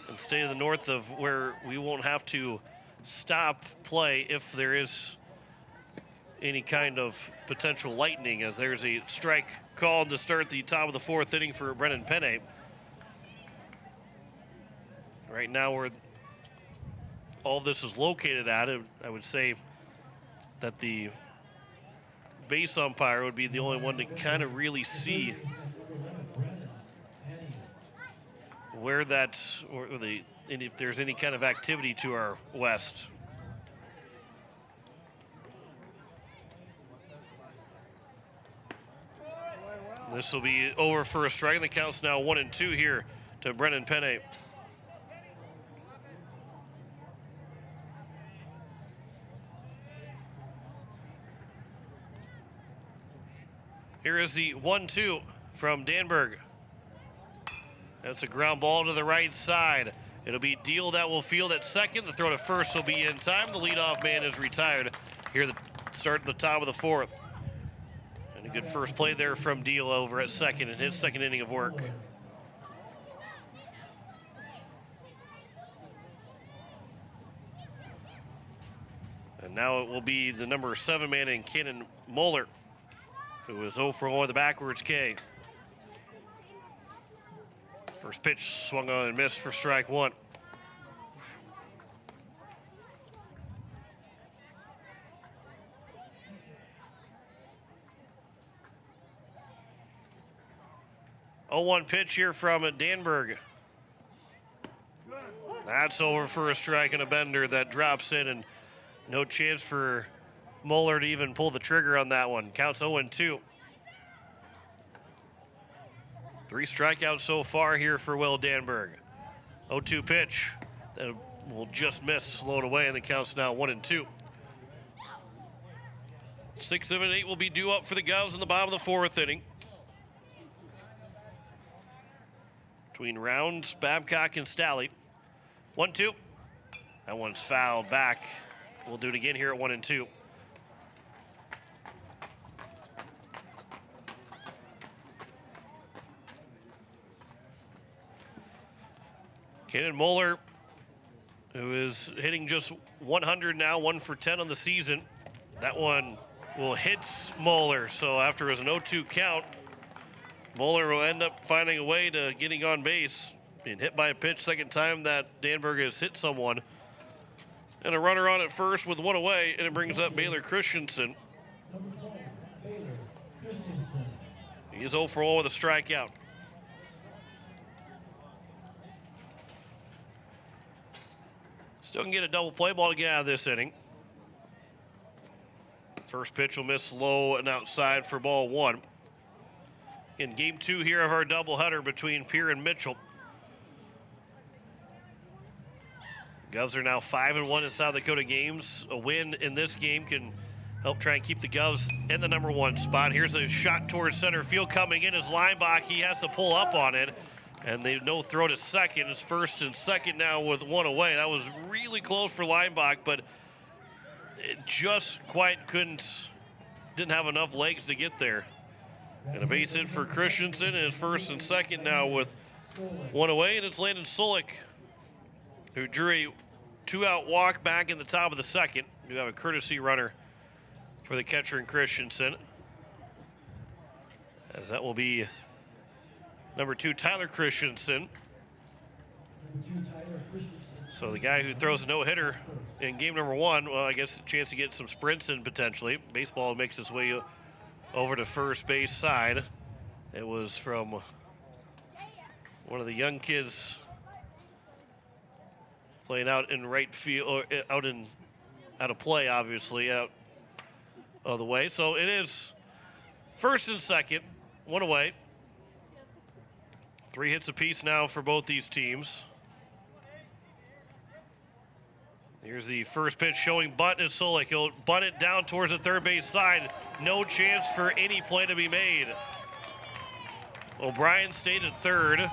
and stay to the north of where we won't have to stop play if there is any kind of potential lightning, as there's a strike called to start the top of the fourth inning for Brennan Penne. Right now, where all of this is located at, I would say that the base umpire would be the only one to kind of really see where that, and if there's any kind of activity to our west. This will be over for a strike. The count's now 1-2 here to Brennan Penne. Here is the 1-2 from Danberg. That's a ground ball to the right side. It'll be Deal that will field at second. The throw to first will be in time. The leadoff man is retired. Here the start at the top of the fourth. And a good first play there from Deal over at second in his second inning of work. And now it will be the number 7 man in Cannon Moeller, who is 0 for 1 with the backwards K. First pitch swung on and missed for strike one. Oh, 1 pitch here from Danberg. That's over for a strike and a bender that drops in, and no chance for Moeller to even pull the trigger on that one. Counts 0-2. 3 strikeouts so far here for Will Danberg. 0-2 pitch that will just miss, slowed away, and the count's now 1-2. 6, 7, 8 will be due up for the Govs in the bottom of the fourth inning. between Rounds, Babcock, and Stalley. 1-2. That one's fouled back. We'll do it again here at 1-2. Kenan Moeller, who is hitting just 100 now, 1 for 10 on the season. That one will hit Moeller. So after his 0-2 count, Moeller will end up finding a way to getting on base. Being hit by a pitch, second time that Danberg has hit someone. And a runner on at first with one away, and it brings up Baylor Christensen. He is 0 for 1 with a strikeout. Still can get a double play ball to get out of this inning. First pitch will miss low and outside for ball 1. In game 2 here of our doubleheader between Pierre and Mitchell. Govs are now 5-1 in South Dakota games. A win in this game can help try and keep the Govs in the number 1 spot. Here's a shot towards center field coming in as Lineback. He has to pull up on it. And they no throw to second. It's first and second now with one away. That was really close for Lineback, but it just quite didn't have enough legs to get there. And a base hit for Christensen, and it's first and second now with one away, and it's Landon Solik, who drew a 2-out walk back in the top of the second. You have a courtesy runner for the catcher and Christensen. As that will be number 2, Tyler Christensen. So the guy who throws a no-hitter in game number 1, well, I guess a chance to get some sprints in potentially. Baseball makes its way over to first base side. It was from one of the young kids playing out in right field, or out of play, obviously, out of the way. So it is first and second, one away. 3 hits apiece now for both these teams. Here's the first pitch showing bunt is Solik. He'll bunt it down towards the third base side. No chance for any play to be made. O'Brien stayed at third.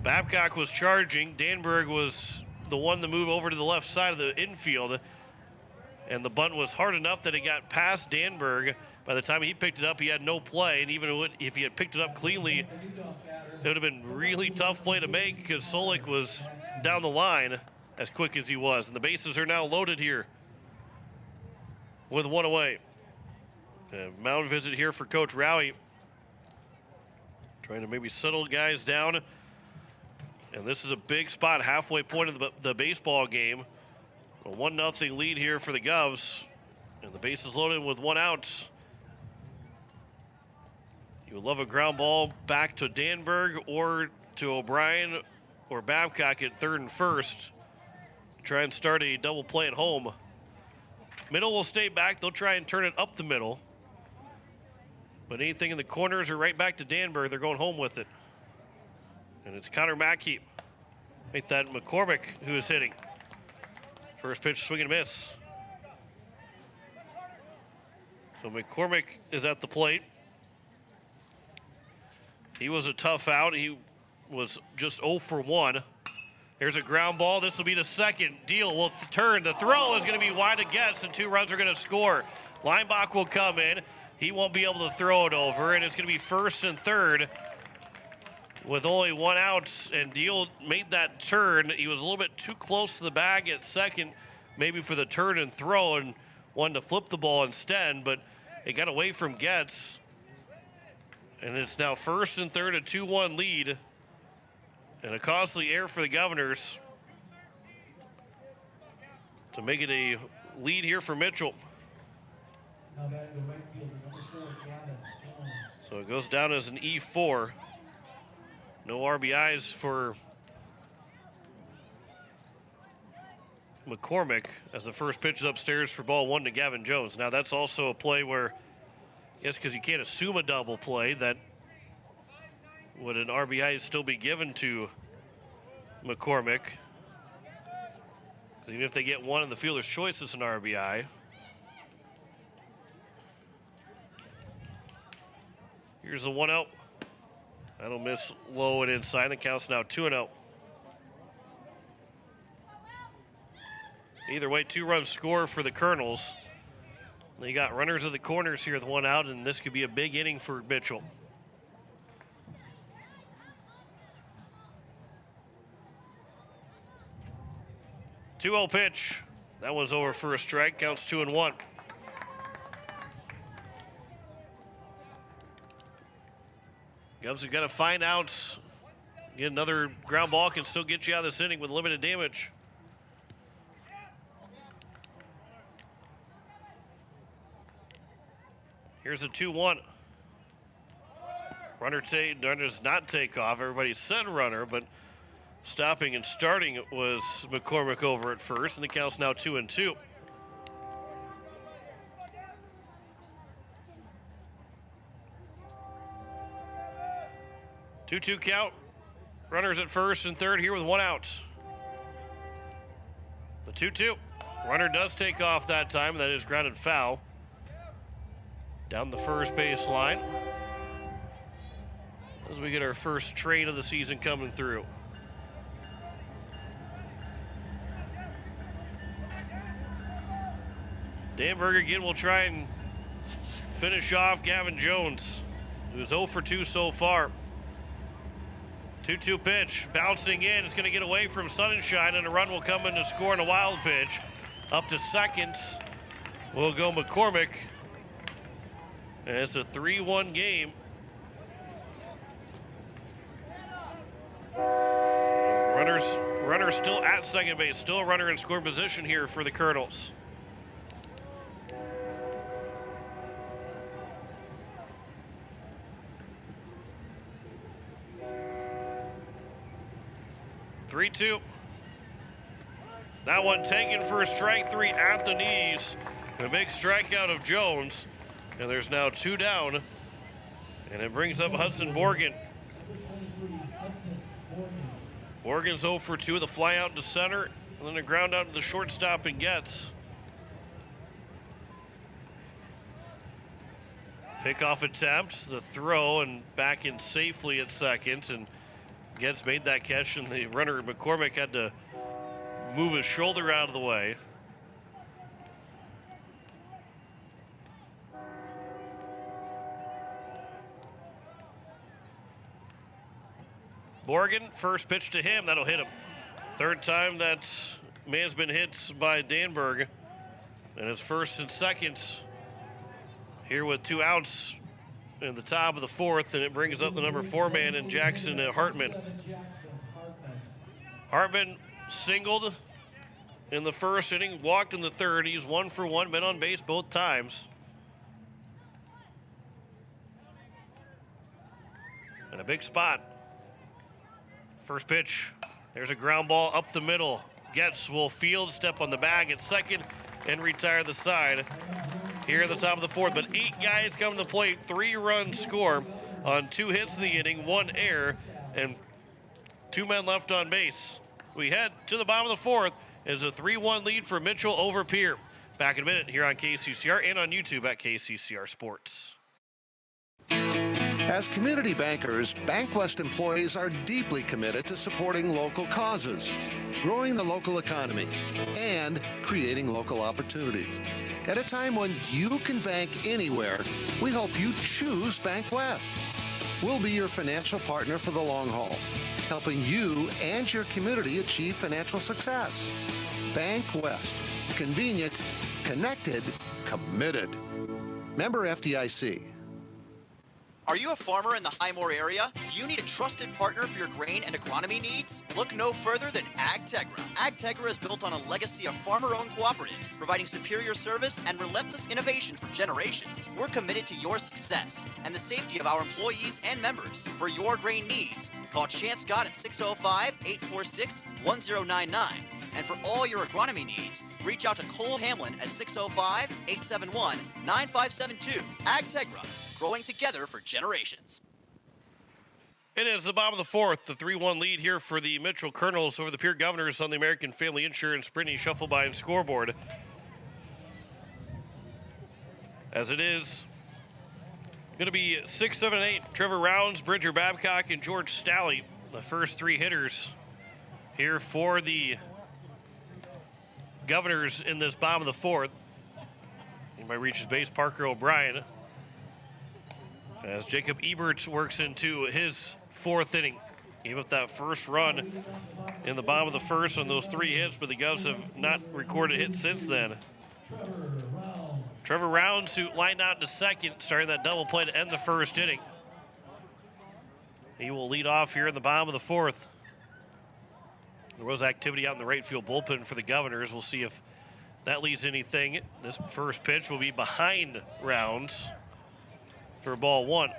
Babcock was charging. Danberg was the one to move over to the left side of the infield. And the bunt was hard enough that it got past Danberg. By the time he picked it up, he had no play. And even if he had picked it up cleanly, it would have been really tough play to make because Solik was down the line as quick as he was. And the bases are now loaded here with one away. A mound visit here for Coach Rowie. Trying to maybe settle guys down. And this is a big spot, halfway point of the baseball game. A 1-0 lead here for the Govs. And the bases loaded with 1 out. You would love a ground ball back to Danberg or to O'Brien or Babcock at third and first. Try and start a double play at home. Middle will stay back. They'll try and turn it up the middle. But anything in the corners or right back to Danberg, they're going home with it. And it's Connor Mackey. Make that McCormick who is hitting. First pitch, swing and miss. So McCormick is at the plate. He was a tough out. He was just 0 for 1. Here's a ground ball. This will be the second. Deal will turn. The throw is going to be wide of Getz, and 2 runs are going to score. Lineback will come in. He won't be able to throw it over, and it's going to be first and third with only 1 out. And Deal made that turn. He was a little bit too close to the bag at second, maybe for the turn and throw, and wanted to flip the ball instead, but it got away from Getz. And it's now first and third, a 2-1 lead. And a costly error for the Governors to make it a lead here for Mitchell. So it goes down as an E4. No RBIs for McCormick as the first pitch is upstairs for ball 1 to Gavin Jones. Now that's also a play where, I guess because you can't assume a double play, that would an RBI still be given to McCormick? Because even if they get 1 in the fielder's choice, it's an RBI. Here's the 1 out That'll miss low and inside. The count's now 2-0. Either way, 2-run score for the Colonels. They got runners at the corners here with one out, and this could be a big inning for Mitchell. Two-0 pitch. That was over for a strike. Counts 2-1. Govs have got to find out. Get another ground ball, can still get you out of this inning with limited damage. Here's a 2-1. Runner does not take off. Everybody said runner, but stopping and starting was McCormick over at first, and the count's now 2-2. Two count. Runners at first and third here with one out. The 2-2. Runner does take off that time. That is grounded foul. Down the first base line. As we get our first train of the season coming through. Danberg again will try and finish off Gavin Jones, who's 0 for 2 so far. 2-2 pitch, bouncing in. It's going to get away from Sunshine, and a run will come in to score on a wild pitch. Up to second will go McCormick. And it's a 3-1 game. Runners still at second base. Still a runner in score position here for the Colonels. Three-two. That one taken for strike three at the knees. A big strikeout of Jones. And there's now two down. And it brings up Hudson Borgen. Borgen's 0 for 2 with a fly out to center. And then a ground out to the shortstop and gets. Pickoff attempt, the throw, and back in safely at second. And Getz made that catch, and the runner McCormick had to move his shoulder out of the way. Borgen, first pitch to him, that'll hit him. Third time that man's been hit by Danberg. And it's first and second here with 2 outs in the top of the fourth, and it brings up the number 4 man in Jackson Hartman. Hartman singled in the first inning, walked in the third. He's 1 for 1, been on base both times. And a big spot. First pitch, there's a ground ball up the middle. Getz will field, step on the bag at second, and retire the side here at the top of the fourth. But 8 guys come to the plate, 3-run score on 2 hits in the inning, 1 error, and 2 men left on base. We head to the bottom of the fourth as a 3-1 lead for Mitchell over Pierre. Back in a minute here on KCCR and on YouTube at KCCR Sports. As community bankers, BankWest employees are deeply committed to supporting local causes, growing the local economy, and creating local opportunities. At a time when you can bank anywhere, we hope you choose BankWest. We'll be your financial partner for the long haul, helping you and your community achieve financial success. BankWest. Convenient, connected, committed. Member FDIC. Are you a farmer in the Highmore area? Do you need a trusted partner for your grain and agronomy needs? Look no further than AgTegra. AgTegra is built on a legacy of farmer-owned cooperatives, providing superior service and relentless innovation for generations. We're committed to your success and the safety of our employees and members. For your grain needs, call Chance Scott at 605-846-1099. And for all your agronomy needs, reach out to Cole Hamlin at 605-871-9572. AgTegra. Growing together for generations. It is the bottom of the fourth, the 3-1 lead here for the Mitchell Colonels over the Pierre Governors on the American Family Insurance Brittany Shufflebind scoreboard. As it is Going to be 6, 7, 8. Trevor Rounds, Bridger Babcock, and George Stalley, the first three hitters here for the Governors in this bottom of the fourth. Anybody reaches base, Parker O'Brien. As Jacob Ebert works into his fourth inning. Gave up that first run in the bottom of the first on those three hits, but the Govs have not recorded a hit since then. Trevor Rounds, who lined out to second, starting that double play to end the first inning. He will lead off here in the bottom of the fourth. There was activity out in the right field bullpen for the Governors. We'll see if that leads anything. This first pitch will be behind Rounds for ball one.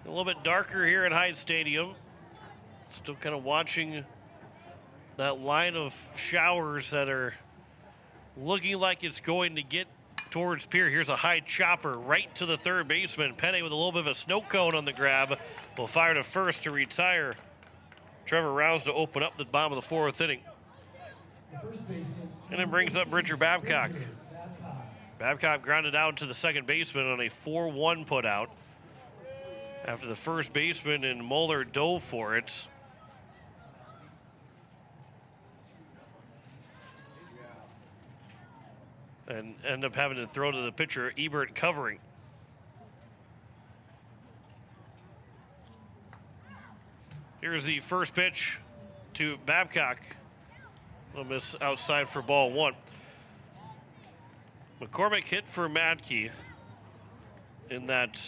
A little bit darker here at Hyde Stadium. Still kind of watching that line of showers that are looking like it's going to get towards Pierre. Here's a high chopper right to the third baseman. Penne with a little bit of a snow cone on the grab will fire to first to retire Trevor Rounds to open up the bottom of the fourth inning. And it brings up Bridger Babcock. Babcock grounded out to the second baseman on a 4-1 put out after the first baseman and Mueller dove for it. And end up having to throw to the pitcher, Ebert covering. Here's the first pitch to Babcock. A miss outside for ball one. McCormick hit for Madke in that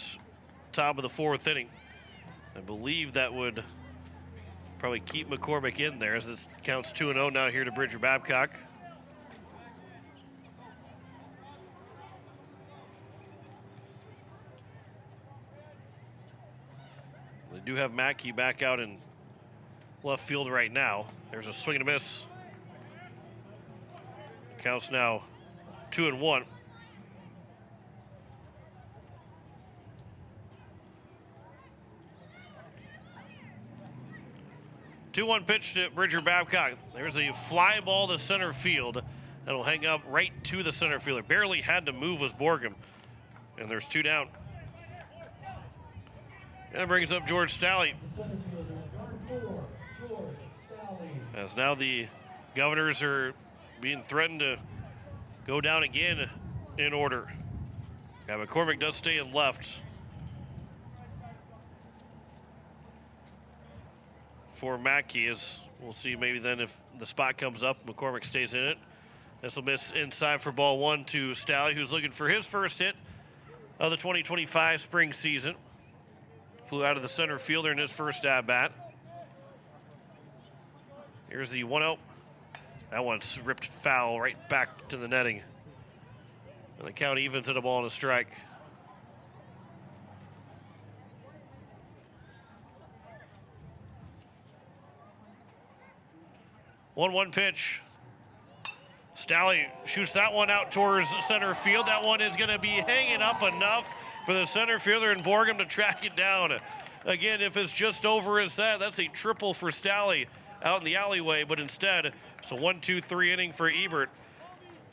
top of the fourth inning. I believe that would probably keep McCormick in there as it counts 2-0 now here to Bridger Babcock. They do have Mackey back out in left field right now. There's a swing and a miss. Counts now 2-1. Two-one pitch to Bridger Babcock. There's a fly ball to center field that'll hang up right to the center fielder. Barely had to move was Borgum. And there's two down. And it brings up George Stalley. As now the Governors are being threatened to go down again in order. Yeah, McCormick does stay in left for Mackey, as we'll see maybe then if the spot comes up, McCormick stays in it. This will miss inside for ball one to Stalley, who's looking for his first hit of the 2025 spring season. Flew out of the center fielder in his first at-bat. Here's the 1-0. That one's ripped foul right back to the netting. And the count evens at a ball and a strike. One pitch. Stalley shoots that one out towards center field. That one is going to be hanging up enough for the center fielder and Borgum to track it down. Again, if it's just over his head, that's a triple for Stalley out in the alleyway, but instead, it's a 1-2-3 inning for Ebert.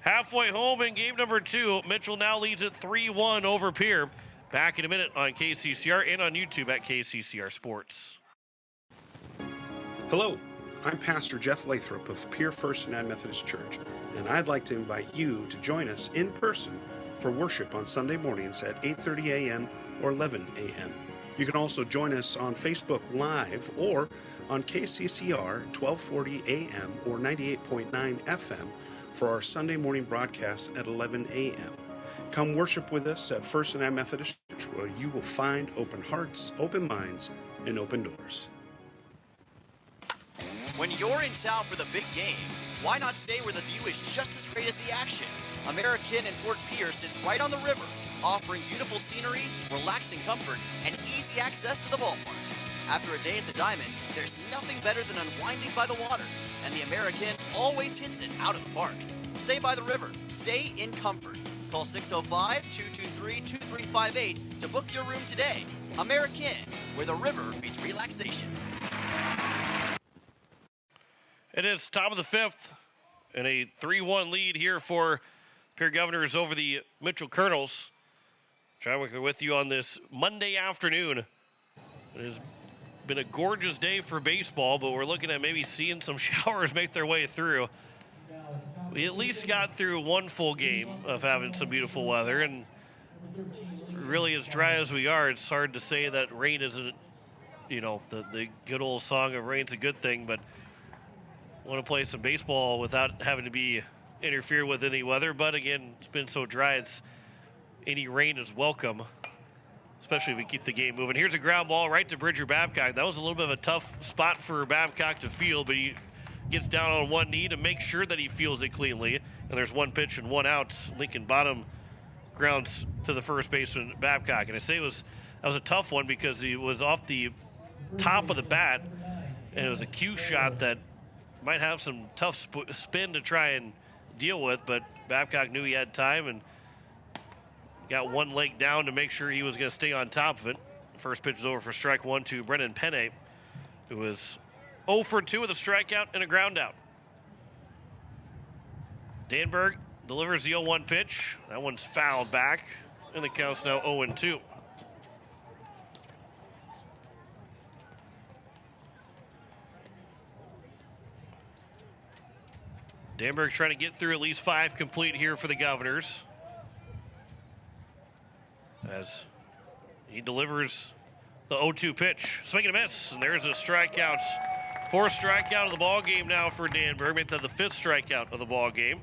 Halfway home in game number two. Mitchell now leads at 3-1 over Pierre. Back in a minute on KCCR and on YouTube at KCCR Sports. Hello, I'm Pastor Jeff Lathrop of Pierre First United Methodist Church, and I'd like to invite you to join us in person for worship on Sunday mornings at 8:30 a.m. or 11 a.m. You can also join us on Facebook Live or on KCCR 1240 AM or 98.9 FM for our Sunday morning broadcast at 11 a.m. Come worship with us at First United Methodist Church, where you will find open hearts, open minds, and open doors. When you're in town for the big game, why not stay where the view is just as great as the action? American and Fort Pierce sits right on the river, offering beautiful scenery, relaxing comfort, and easy access to the ballpark. After a day at the Diamond, there's nothing better than unwinding by the water, and the American always hits it out of the park. Stay by the river. Stay in comfort. Call 605-223-2358 to book your room today. American, where the river meets relaxation. It is top of the fifth, and a 3-1 lead here for Pierre Governors over the Mitchell Colonels. John Wickler with you on this Monday afternoon. It has been a gorgeous day for baseball, but we're looking at maybe seeing some showers make their way through. We at least got through one full game of having some beautiful weather, and really as dry as we are, it's hard to say that rain isn't, the good old song of rain's a good thing, but want to play some baseball without having to be interfered with any weather. But again, it's been so dry, any rain is welcome, especially if we keep the game moving. Here's a ground ball right to Bridger Babcock. That was a little bit of a tough spot for Babcock to field, but he gets down on one knee to make sure that he fields it cleanly. And there's one pitch and one out. Lincoln Bottom grounds to the first baseman, Babcock. And I say that was a tough one because he was off the top of the bat, and it was a cue shot that might have some tough spin to try and deal with, but Babcock knew he had time and got one leg down to make sure he was going to stay on top of it. First pitch is over for strike one to Brennan Penne, who was 0 for 2 with a strikeout and a ground out. Danberg delivers the 0-1 pitch. That one's fouled back, and the count's now 0-2. Danberg trying to get through at least 5 complete here for the Governors, as he delivers the 0-2 pitch. Swing and a miss, and there's a strikeout. 4th strikeout of the ball game now for Danberg. Make that the 5th strikeout of the ball game.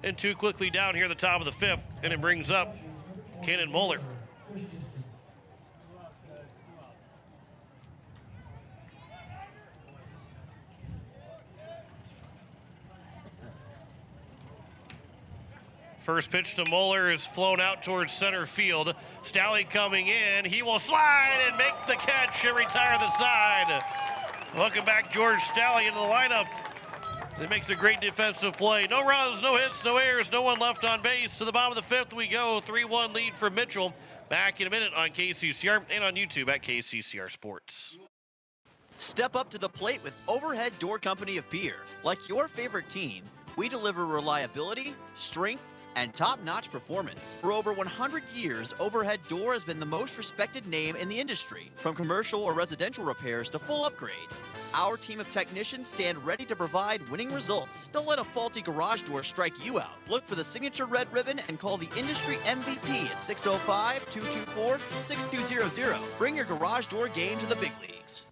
And 2 quickly down here at the top of the 5th, and it brings up Cannon Moeller. First pitch to Moeller is flown out towards center field. Stalley coming in. He will slide and make the catch and retire the side. Welcome back, George Stalley, into the lineup. He makes a great defensive play. No runs, no hits, no errors, no one left on base. To the bottom of the 5th we go. 3-1 lead for Mitchell. Back in a minute on KCCR and on YouTube at KCCR Sports. Step up to the plate with Overhead Door Company of Pierre. Like your favorite team, we deliver reliability, strength, and top-notch performance. For over 100 years, Overhead Door has been the most respected name in the industry. From commercial or residential repairs to full upgrades, our team of technicians stand ready to provide winning results. Don't let a faulty garage door strike you out. Look for the signature red ribbon and call the industry MVP at 605-224-6200. Bring your garage door game to the big leagues.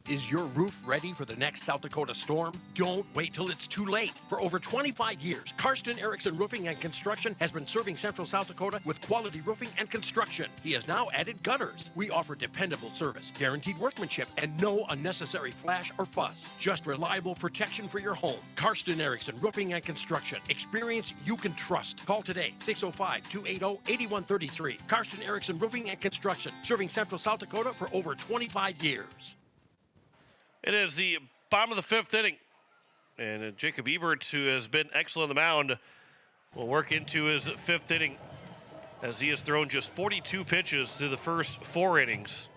Is your roof ready for the next South Dakota storm? Don't wait till it's too late. For over 25 years, Karsten Erickson Roofing and Construction has been serving Central South Dakota with quality roofing and construction. He has now added gutters. We offer dependable service, guaranteed workmanship, and no unnecessary flash or fuss. Just reliable protection for your home. Karsten Erickson Roofing and Construction. Experience you can trust. Call today, 605-280-8133. Karsten Erickson Roofing and Construction, serving Central South Dakota for over 25 years. It is the bottom of the 5th inning, and Jacob Ebert, who has been excellent on the mound, will work into his 5th inning as he has thrown just 42 pitches through the first 4 innings.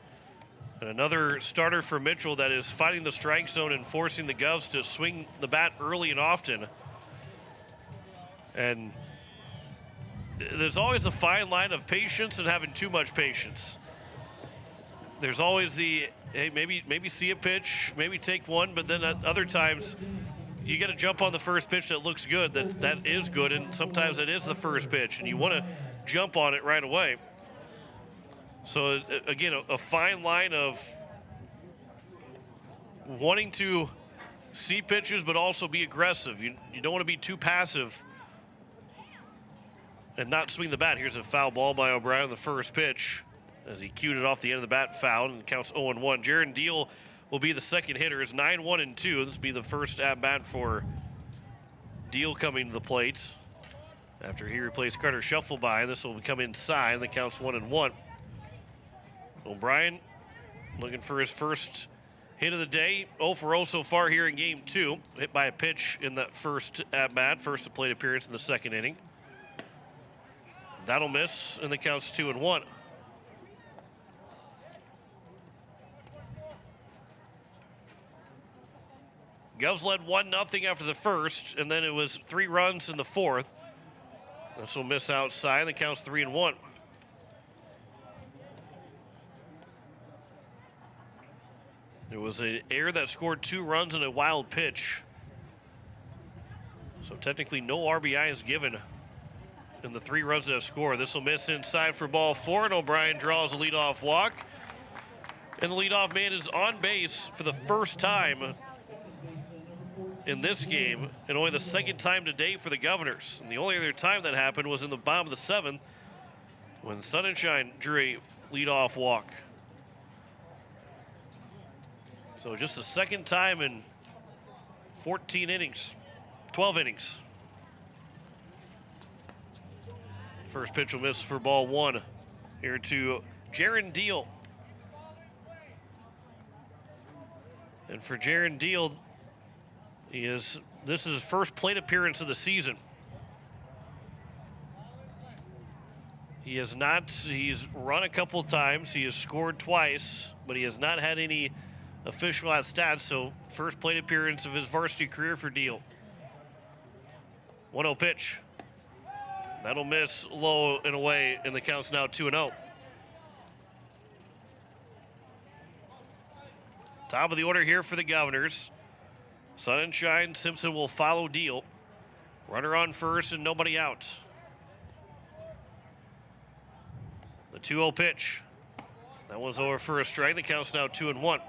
And another starter for Mitchell that is finding the strike zone and forcing the Govs to swing the bat early and often. And there's always a fine line of patience and having too much patience. There's always the, hey, maybe see a pitch, maybe take one, but then at other times you got to jump on the first pitch that looks good, that is good, and sometimes it is the first pitch, and you want to jump on it right away. So, again, a fine line of wanting to see pitches but also be aggressive. You don't want to be too passive and not swing the bat. Here's a foul ball by O'Brien on the first pitch, as he cued it off the end of the bat, foul, and counts 0-1. Jaron Deal will be the second hitter. It's 9-1-2. This will be the first at-bat for Deal coming to the plate. After he replaced Carter Shuffleby, this will come inside, and the count's 1-1. O'Brien looking for his first hit of the day. 0 for 0 so far here in Game 2. Hit by a pitch in that first at-bat, first plate appearance in the second inning. That'll miss, and the count's 2-1. Govs led 1-0 after the first, and then it was 3 runs in the 4th. This will miss outside, and the count's 3-1. It was an error that scored 2 runs and a wild pitch. So technically no RBI is given in the 3 runs that have scored. This will miss inside for ball 4, and O'Brien draws a leadoff walk. And the leadoff man is on base for the first time in this game, and only the second time today for the Governors. And the only other time that happened was in the bottom of the 7th when Sun and Shine drew a leadoff walk. So just the second time in 14 innings, 12 innings. First pitch will miss for ball 1 here to Jaron Deal. And for Jaron Deal, this is his first plate appearance of the season. He's run a couple times, he has scored twice, but he has not had any official at stats, so first plate appearance of his varsity career for Deal. 1-0 pitch. That'll miss low and away, and the count's now 2-0. Top of the order here for the Governors. Sun and Shine, Simpson will follow Deal. Runner on first and nobody out. The 2-0 pitch. That one's over for a strike. The count's now 2-1.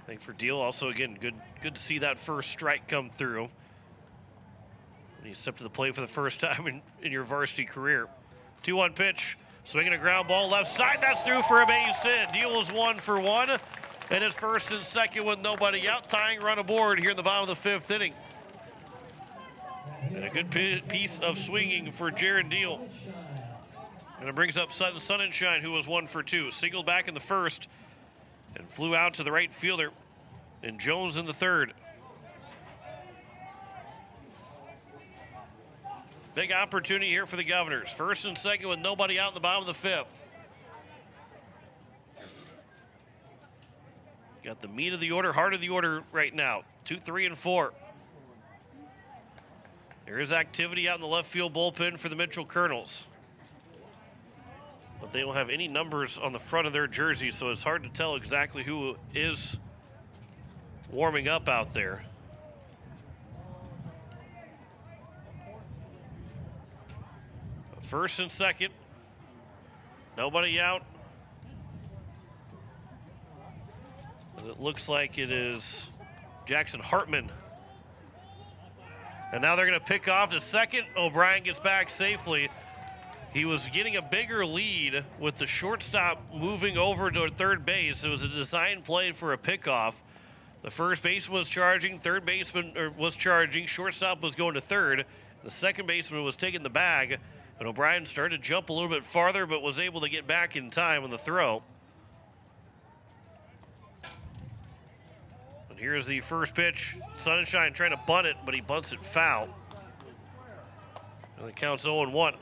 I think for Deal, also again, good to see that first strike come through. When you step to the plate for the first time in your varsity career. 2-1 pitch, swinging a ground ball left side. That's through for a base hit. Deal is 1 for 1, and it's first and second with nobody out. Tying run aboard here in the bottom of the 5th inning. And a good piece of swinging for Jaron Deal. And it brings up Sun and Shine, who was 1 for 2. Singled back in the first and flew out to the right fielder. And Jones in the 3rd. Big opportunity here for the Governors. First and second with nobody out in the bottom of the 5th. Got the meat of the order, heart of the order right now. 2, 3, and 4. There is activity out in the left field bullpen for the Mitchell Colonels. But they don't have any numbers on the front of their jerseys, so it's hard to tell exactly who is warming up out there. First and second. Nobody out. As it looks like it is Jackson Hartman. And now they're going to pick off to second. O'Brien gets back safely. He was getting a bigger lead with the shortstop moving over to third base. It was a design play for a pickoff. The first baseman was charging, third baseman was charging, shortstop was going to third. The second baseman was taking the bag, and O'Brien started to jump a little bit farther, but was able to get back in time on the throw. And here's the first pitch. Sunshine trying to bunt it, but he bunts it foul. And it counts 0-1.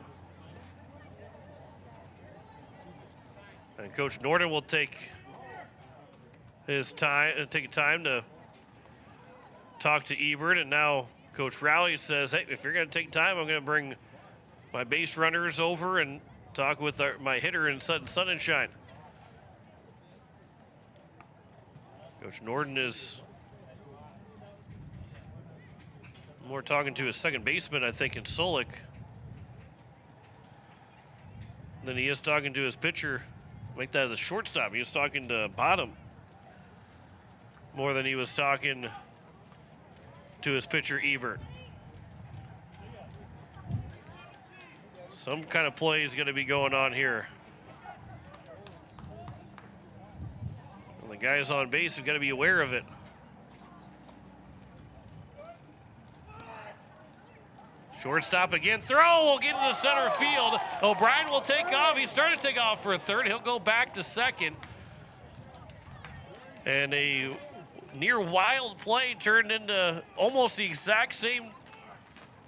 And Coach Norton will take his time, to talk to Ebert. And now Coach Rowley says, hey, if you're going to take time, I'm going to bring my base runners over and talk with my hitter in Sun and Shine. Coach Norton is more talking to his second baseman, I think, in Solik, than he is talking to his pitcher. Make that the shortstop. He was talking to Bottom more than he was talking to his pitcher, Ebert. Some kind of play is going to be going on here. And the guys on base have got to be aware of it. Shortstop again. Throw will get into center field. O'Brien will take off. He started to take off for a third. He'll go back to second. And a near wild play turned into almost the exact same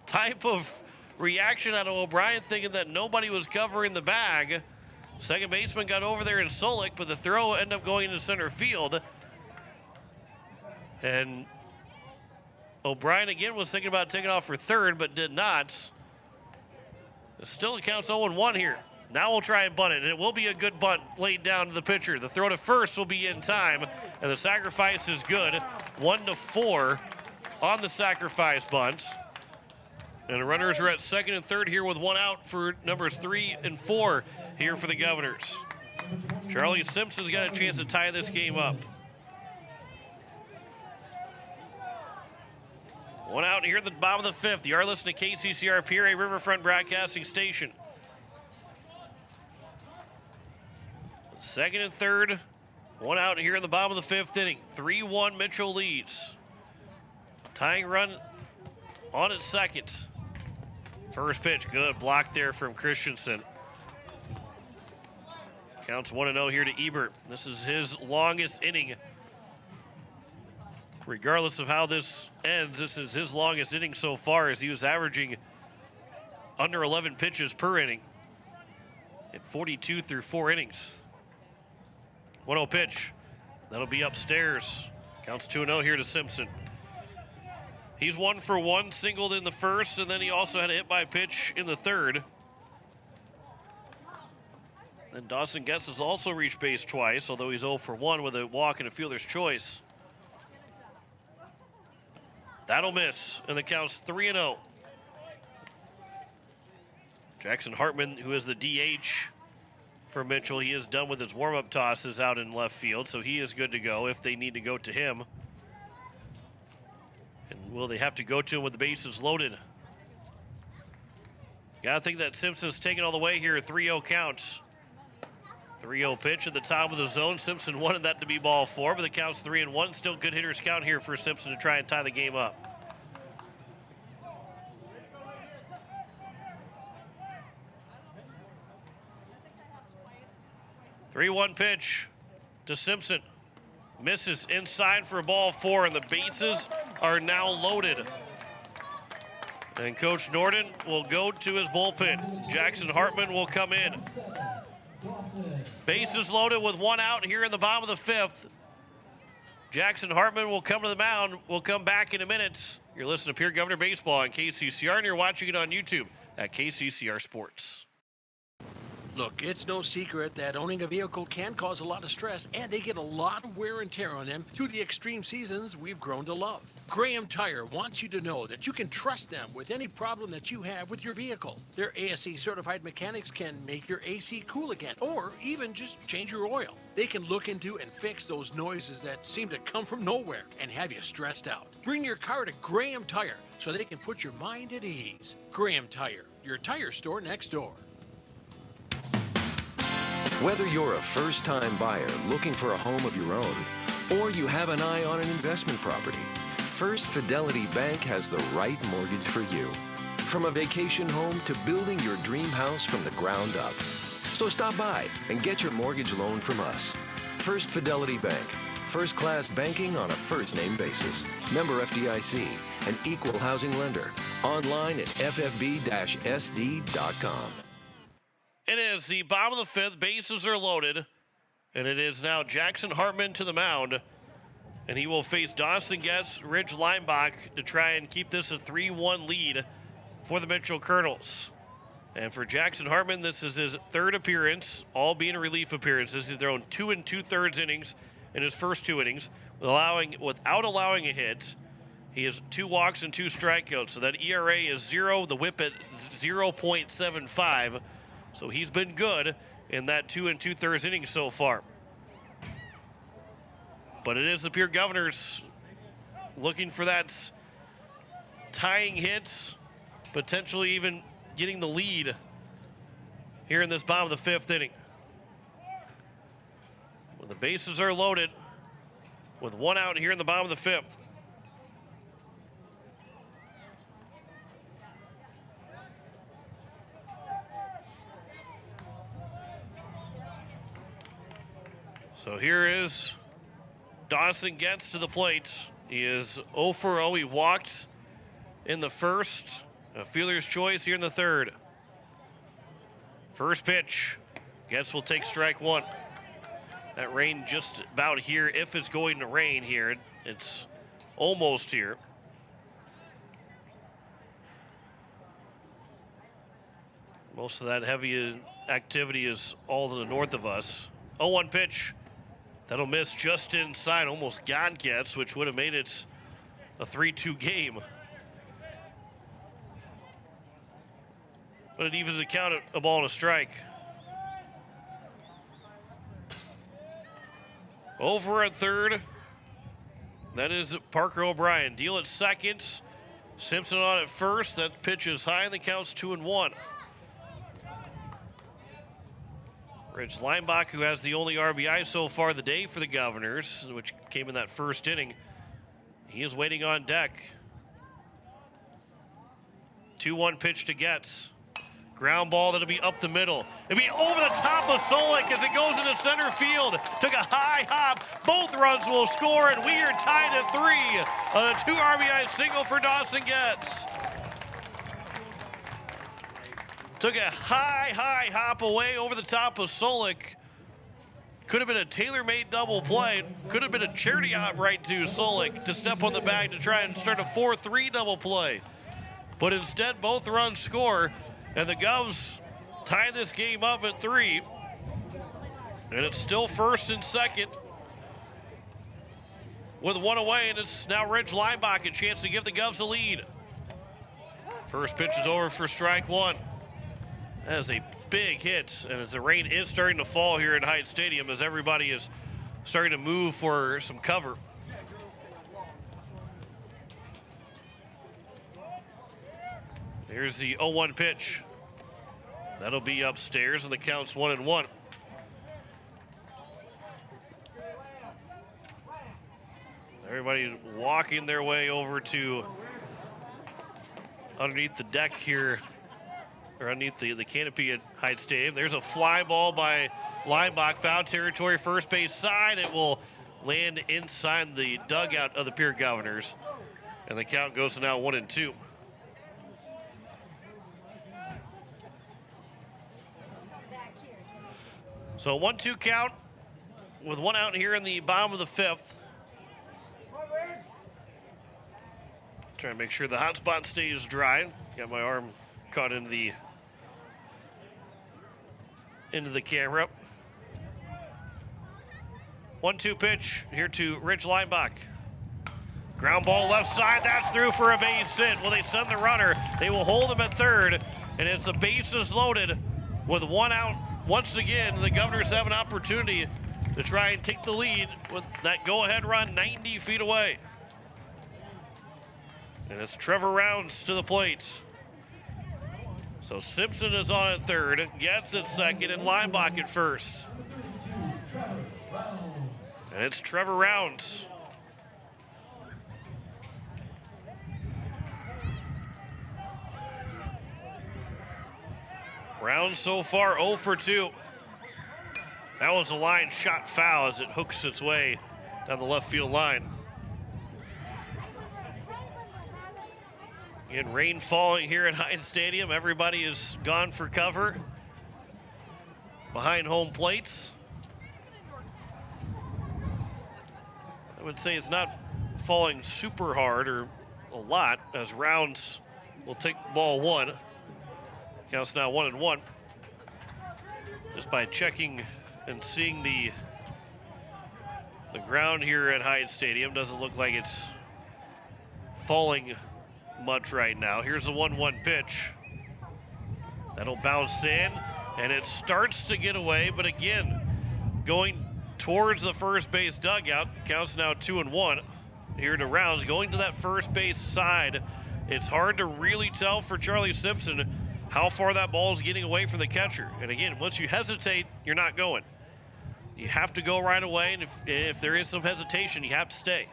type of reaction out of O'Brien, thinking that nobody was covering the bag. Second baseman got over there in Solik, but the throw ended up going into center field. And O'Brien again was thinking about taking off for third, but did not. Still it counts 0-1 here. Now we'll try and bunt it, and it will be a good bunt laid down to the pitcher. The throw to first will be in time, and the sacrifice is good. 1-4 on the sacrifice bunt. And the runners are at second and third here with one out for numbers 3 and 4 here for the Governors. Charlie Simpson's got a chance to tie this game up. One out here at the bottom of the fifth. You are listening to KCCR Pierre Riverfront Broadcasting Station. Second and third. One out here in the bottom of the fifth inning. 3-1 Mitchell leads. Tying run on its second. First pitch, good block there from Christensen. Counts 1-0 here to Ebert. This is his longest inning. Regardless of how this ends, this is his longest inning so far, as he was averaging under 11 pitches per inning at 42 through 4 innings. 1-0 pitch. That'll be upstairs. Counts 2-0 here to Simpson. He's 1 for 1, singled in the first, and then he also had a hit by pitch in the third. And Dawson Getz has also reached base twice, although he's 0 for 1 with a walk and a fielder's choice. That'll miss, and the count's 3-0. Jackson Hartman, who is the DH for Mitchell, he is done with his warm-up tosses out in left field, so he is good to go if they need to go to him. And will they have to go to him with the bases loaded? Gotta think that Simpson's taking all the way here. 3-0 count. 3-0 pitch at the top of the zone. Simpson wanted that to be ball 4, but the count's 3-1. Still good hitters count here for Simpson to try and tie the game up. Three-one pitch to Simpson. Misses inside for a ball 4, and the bases are now loaded. And Coach Norden will go to his bullpen. Jackson Hartman will come in. Bases loaded with one out here in the bottom of the fifth. Jackson Hartman will come to the mound. We'll come back in a minute. You're listening to Pierre Governor Baseball on KCCR, and you're watching it on YouTube at KCCR Sports. Look, it's no secret that owning a vehicle can cause a lot of stress, and they get a lot of wear and tear on them through the extreme seasons we've grown to love. Graham Tire wants you to know that you can trust them with any problem that you have with your vehicle. Their ASE certified mechanics can make your AC cool again, or even just change your oil. They can look into and fix those noises that seem to come from nowhere and have you stressed out. Bring your car to Graham Tire so they can put your mind at ease. Graham Tire, your tire store next door. Whether you're a first-time buyer looking for a home of your own, or you have an eye on an investment property, First Fidelity Bank has the right mortgage for you. From a vacation home to building your dream house from the ground up. So stop by and get your mortgage loan from us. First Fidelity Bank. First-class banking on a first-name basis. Member FDIC, an equal housing lender. Online at ffb-sd.com. It is the bottom of the fifth. Bases are loaded. And it is now Jackson Hartman to the mound. And he will face Dawson Getz, Ridge Leimbach to try and keep this a 3-1 lead for the Mitchell Colonels. And for Jackson Hartman, this is his third appearance, all being relief appearances. He's thrown 2 2/3 innings in his first 2 innings, without allowing a hit. He has 2 walks and 2 strikeouts. So that ERA is 0, the whip at 0.75. So he's been good in that 2 2/3 innings so far. But it is the Pierre Governors looking for that tying hit, potentially even getting the lead here in this bottom of the fifth inning. When the bases are loaded with one out here in the bottom of the fifth. So here is Dawson Getz to the plate. He is 0 for 0. He walked in the first. A fielder's choice here in the third. First pitch. Getz will take strike 1. That rain just about here, if it's going to rain here. It's almost here. Most of that heavy activity is all to the north of us. 0-1 pitch. That'll miss just inside, almost God gets, which would have made it a 3-2 game. But it evens the count at a ball and a strike. Over at third. That is Parker O'Brien. Deal at second. Simpson on at first. That pitch is high and the count's 2-1. Rich Leinbach, who has the only RBI so far of the day for the Governors, which came in that first inning. He is waiting on deck. 2-1 pitch to Getz. Ground ball that'll be up the middle. It'll be over the top of Solik as it goes into center field. Took a high hop. Both runs will score, and we are tied at 3 on a 2 RBI single for Dawson Getz. Took a high hop away over the top of Solik. Could have been a tailor-made double play. Could have been a charity hop right to Solik to step on the bag to try and start a 4-3 double play. But instead, both runs score, and the Govs tie this game up at 3. And it's still first and second with 1 away, and it's now Rich Leinbach a chance to give the Govs a lead. First pitch is over for strike 1. That is a big hit, and as the rain is starting to fall here at Hyatt Stadium, as everybody is starting to move for some cover. Here's the 0-1 pitch. That'll be upstairs, and the count's 1-1. Everybody walking their way over to underneath the deck here, or underneath the canopy at Hyatt Stadium. There's a fly ball by Leinbach, foul territory, first base side. It will land inside the dugout of the Pierre Governors, and the count goes to now 1-2. So 1-2 count with 1 out here in the bottom of the 5th. Trying to make sure the hot spot stays dry. Got my arm caught into the camera. 1-2 pitch here to Rich Leinbach. Ground ball left side, that's through for a base hit. Will they send the runner? They will hold him at third, and as the bases loaded with 1 out, once again, the Governors have an opportunity to try and take the lead with that go-ahead run 90 feet away. And it's Trevor Rounds to the plate. So Simpson is on at third, Getz at second, and Leinbach at first. And it's Trevor Rounds. Rounds so far 0 for 2. That was a line shot foul as it hooks its way down the left field line. Again, rain falling here at Hyatt Stadium. Everybody is gone for cover behind home plates. I would say it's not falling super hard or a lot, as Rounds will take ball 1. Counts now 1-1. Just by checking and seeing the ground here at Hyatt Stadium, doesn't look like it's falling much right now. Here's the 1-1 pitch. That'll bounce in, and it starts to get away, but again, going towards the first base dugout. Counts now 2-1. Here to Rounds, going to that first base side. It's hard to really tell for Charlie Simpson how far that ball is getting away from the catcher. And again, once you hesitate, you're not going. You have to go right away, and if there is some hesitation, you have to stay.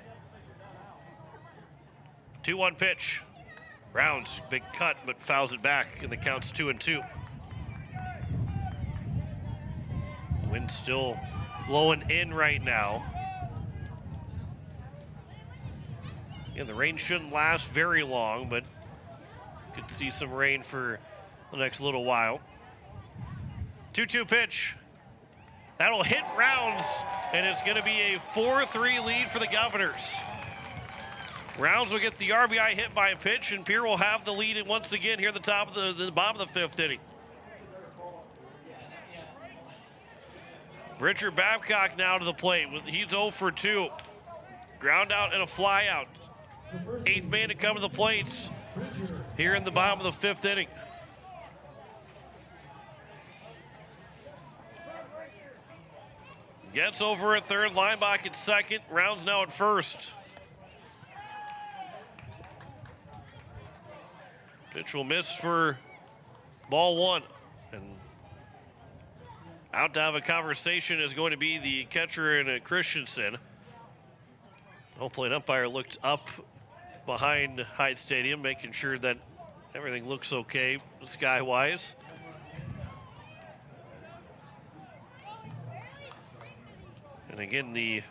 2-1 pitch. Rounds, big cut, but fouls it back, and the count's 2-2. Wind still blowing in right now. Again, the rain shouldn't last very long, but could see some rain for the next little while. 2-2 pitch. That'll hit Rounds, and it's going to be a 4-3 lead for the Governors. Rounds will get the RBI hit by a pitch, and Pierre will have the lead once again here at the top of the bottom of the 5th inning. Richard Babcock now to the plate. He's 0 for 2. Ground out and a fly out. 8th man to come to the plates here in the bottom of the 5th inning. Gets over at third, Lineback at second, Rounds now at first. Pitch will miss for ball 1. And out to have a conversation is going to be the catcher in Christensen. Home plate umpire looked up behind Hyde Stadium, making sure that everything looks okay sky-wise. And again, the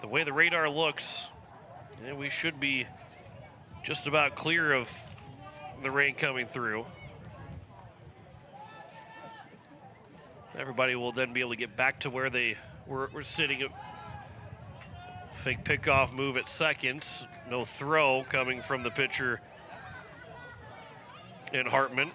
way the radar looks, we should be just about clear of the rain coming through. Everybody will then be able to get back to where they were sitting. Fake pickoff move at second. No throw coming from the pitcher in Hartman.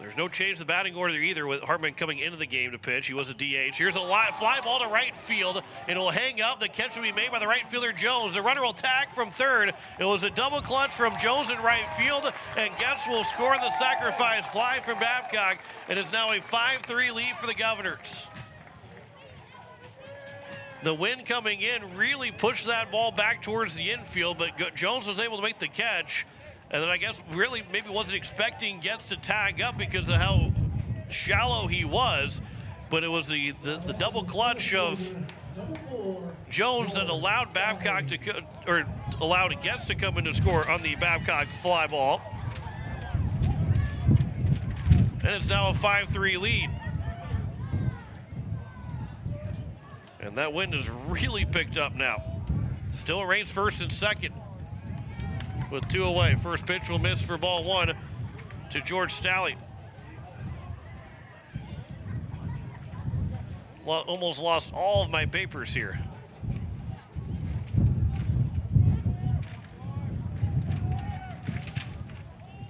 There's no change to the batting order either, with Hartman coming into the game to pitch. He was a DH. Here's a fly ball to right field. It'll hang up. The catch will be made by the right fielder, Jones. The runner will tag from third. It was a double clutch from Jones in right field, and Getz will score the sacrifice fly from Babcock, and it's now a 5-3 lead for the Governors. The wind coming in really pushed that ball back towards the infield, but Jones was able to make the catch. And then I guess really maybe wasn't expecting Getz to tag up because of how shallow he was. But it was the double clutch of Jones that allowed Babcock allowed Getz to come in to score on the Babcock fly ball. And it's now a 5-3 lead. And that wind has really picked up now. Still rains first and second. With 2 away. First pitch will miss for ball 1 to George Stalley. Almost lost all of my papers here.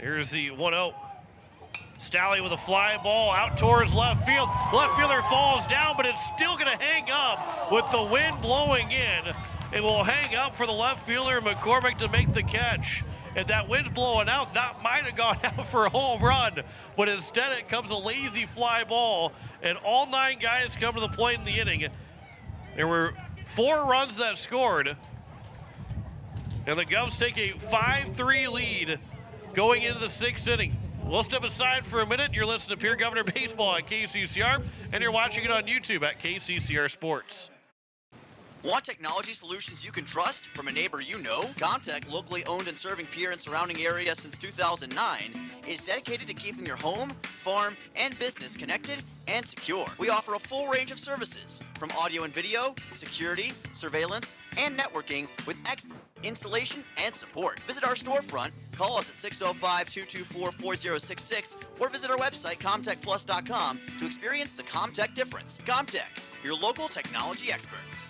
Here's the 1-0. Stalley with a fly ball out towards left field. Left fielder falls down, but it's still going to hang up with the wind blowing in. It will hang up for the left fielder, McCormick, to make the catch. If that wind's blowing out, that might have gone out for a home run. But instead, it comes a lazy fly ball, and all 9 guys come to the plate in the inning. There were 4 runs that scored, and the Govs take a 5-3 lead going into the 6th inning. We'll step aside for a minute. You're listening to Pierre Governor Baseball at KCCR, and you're watching it on YouTube at KCCR Sports. Want technology solutions you can trust from a neighbor you know? Comtech, locally owned and serving Pierre and surrounding area since 2009, is dedicated to keeping your home, farm, and business connected and secure. We offer a full range of services, from audio and video, security, surveillance, and networking, with expert installation and support. Visit our storefront, call us at 605-224-4066, or visit our website, comtechplus.com, to experience the Comtech difference. Comtech, your local technology experts.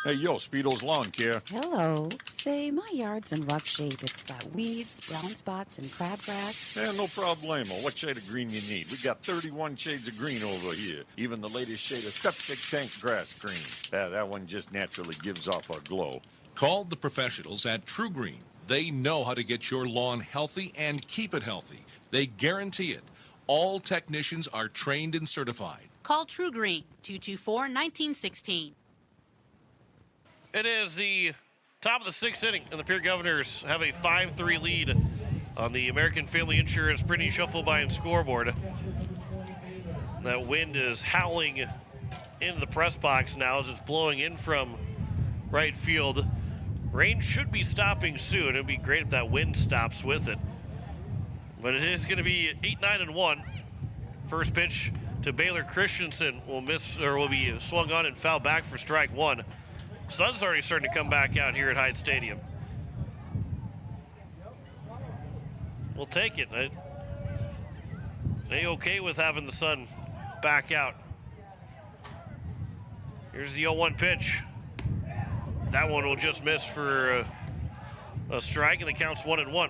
Hey, yo, Speedo's Lawn Care. Hello. Say, my yard's in rough shape. It's got weeds, brown spots, and crabgrass. Yeah, no problemo. What shade of green you need? We got 31 shades of green over here. Even the latest shade of septic tank grass green. That one just naturally gives off a glow. Call the professionals at True Green. They know how to get your lawn healthy and keep it healthy. They guarantee it. All technicians are trained and certified. Call True Green, 224-1916. It is the top of the 6th inning, and the Pierre Governors have a 5-3 lead on the American Family Insurance Brittany Shufflebind scoreboard. That wind is howling into the press box now as it's blowing in from right field. Rain should be stopping soon. It would be great if that wind stops with it. But it is going to be 8-9-1. First pitch to Baylor Christensen will be swung on and fouled back for strike 1. Sun's already starting to come back out here at Hyde Stadium. We'll take it. They okay with having the sun back out. Here's the 0-1 pitch. That one will just miss for a strike, and the count's 1-1.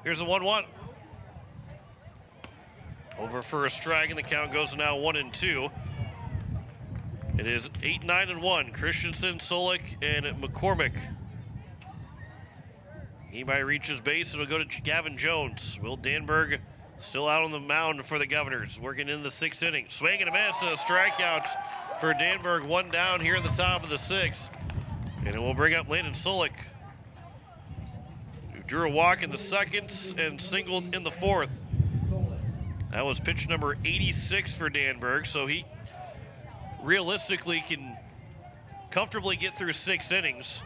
Here's the 1-1. Over for a strike, and the count goes to now 1-2. It is 8-9-1. Christensen, Solik, and McCormick. He might reach his base. It'll go to Gavin Jones. Will Danberg still out on the mound for the Governors, working in the 6th inning. Swing and a miss, and a strikeout for Danberg. 1 down here in the top of the 6th. And it will bring up Landon Solik, who drew a walk in the 2nd and singled in the 4th. That was pitch number 86 for Danberg, so he realistically can comfortably get through 6 innings.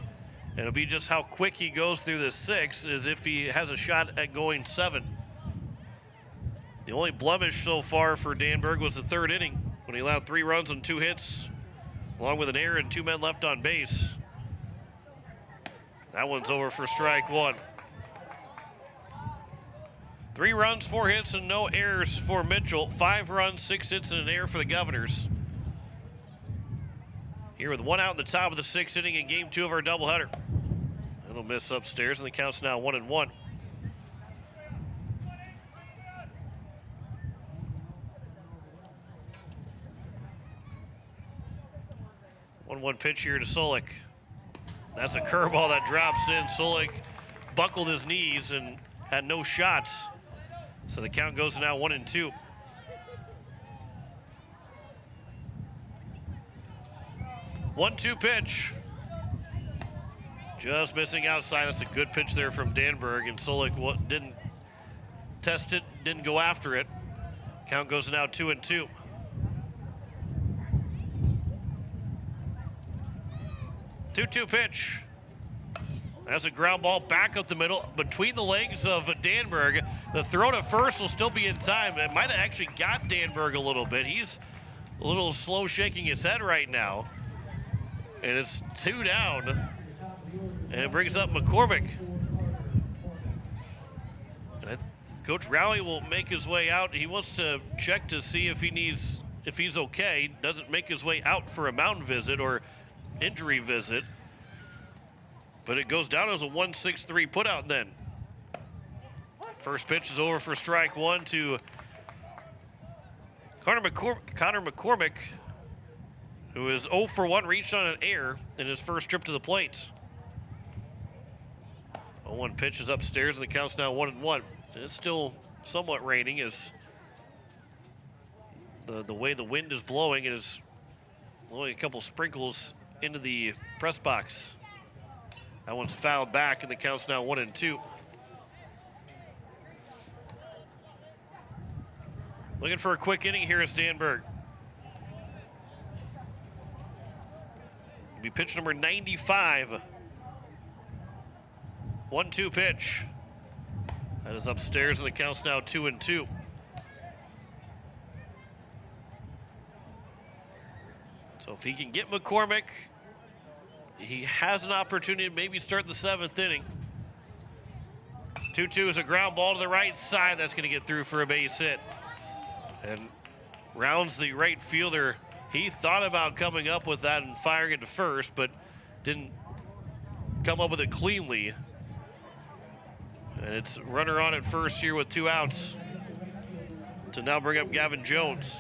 And it'll be just how quick he goes through this 6 as if he has a shot at going 7. The only blemish so far for Danberg was the 3rd inning when he allowed 3 runs and 2 hits, along with an error and 2 men left on base. That one's over for strike 1. 3 runs, 4 hits, and no errors for Mitchell. 5 runs, 6 hits, and an error for the Governors. Here with 1 out in the top of the 6th inning in game 2 of our doubleheader. It'll miss upstairs, and the count's now 1-1. 1-1 pitch here to Solik. That's a curveball that drops in. Solik buckled his knees and had no shots. So the count goes to now 1-2. One-two pitch. Just missing outside. That's a good pitch there from Danberg, and Solik didn't test it, didn't go after it. Count goes to now 2-2. 2-2 pitch. That's a ground ball back up the middle between the legs of Danberg. The throw to first will still be in time. It might have actually got Danberg a little bit. He's a little slow shaking his head right now. And it's 2 down. And it brings up McCormick. Coach Rowley will make his way out. He wants to check to see if he's okay. Doesn't make his way out for a mountain visit or injury visit. But it goes down as a 1-6-3 putout then. First pitch is over for strike 1 to Connor McCormick, who is 0 for 1, reached on an error in his first trip to the plate. 0-1 pitch is upstairs, and the count's now 1-1. It's still somewhat raining as the way the wind is blowing. It is blowing a couple sprinkles into the press box. That one's fouled back, and the count's now 1-2. Looking for a quick inning here is Danberg. It'll be pitch number 95. 1-2 pitch. That is upstairs, and the count's now 2-2. So if he can get McCormick, he has an opportunity to maybe start the 7th inning. 2-2 is a ground ball to the right side. That's going to get through for a base hit. And rounds the right fielder. He thought about coming up with that and firing it to first, but didn't come up with it cleanly. And it's runner on at first here with 2 outs to now bring up Gavin Jones.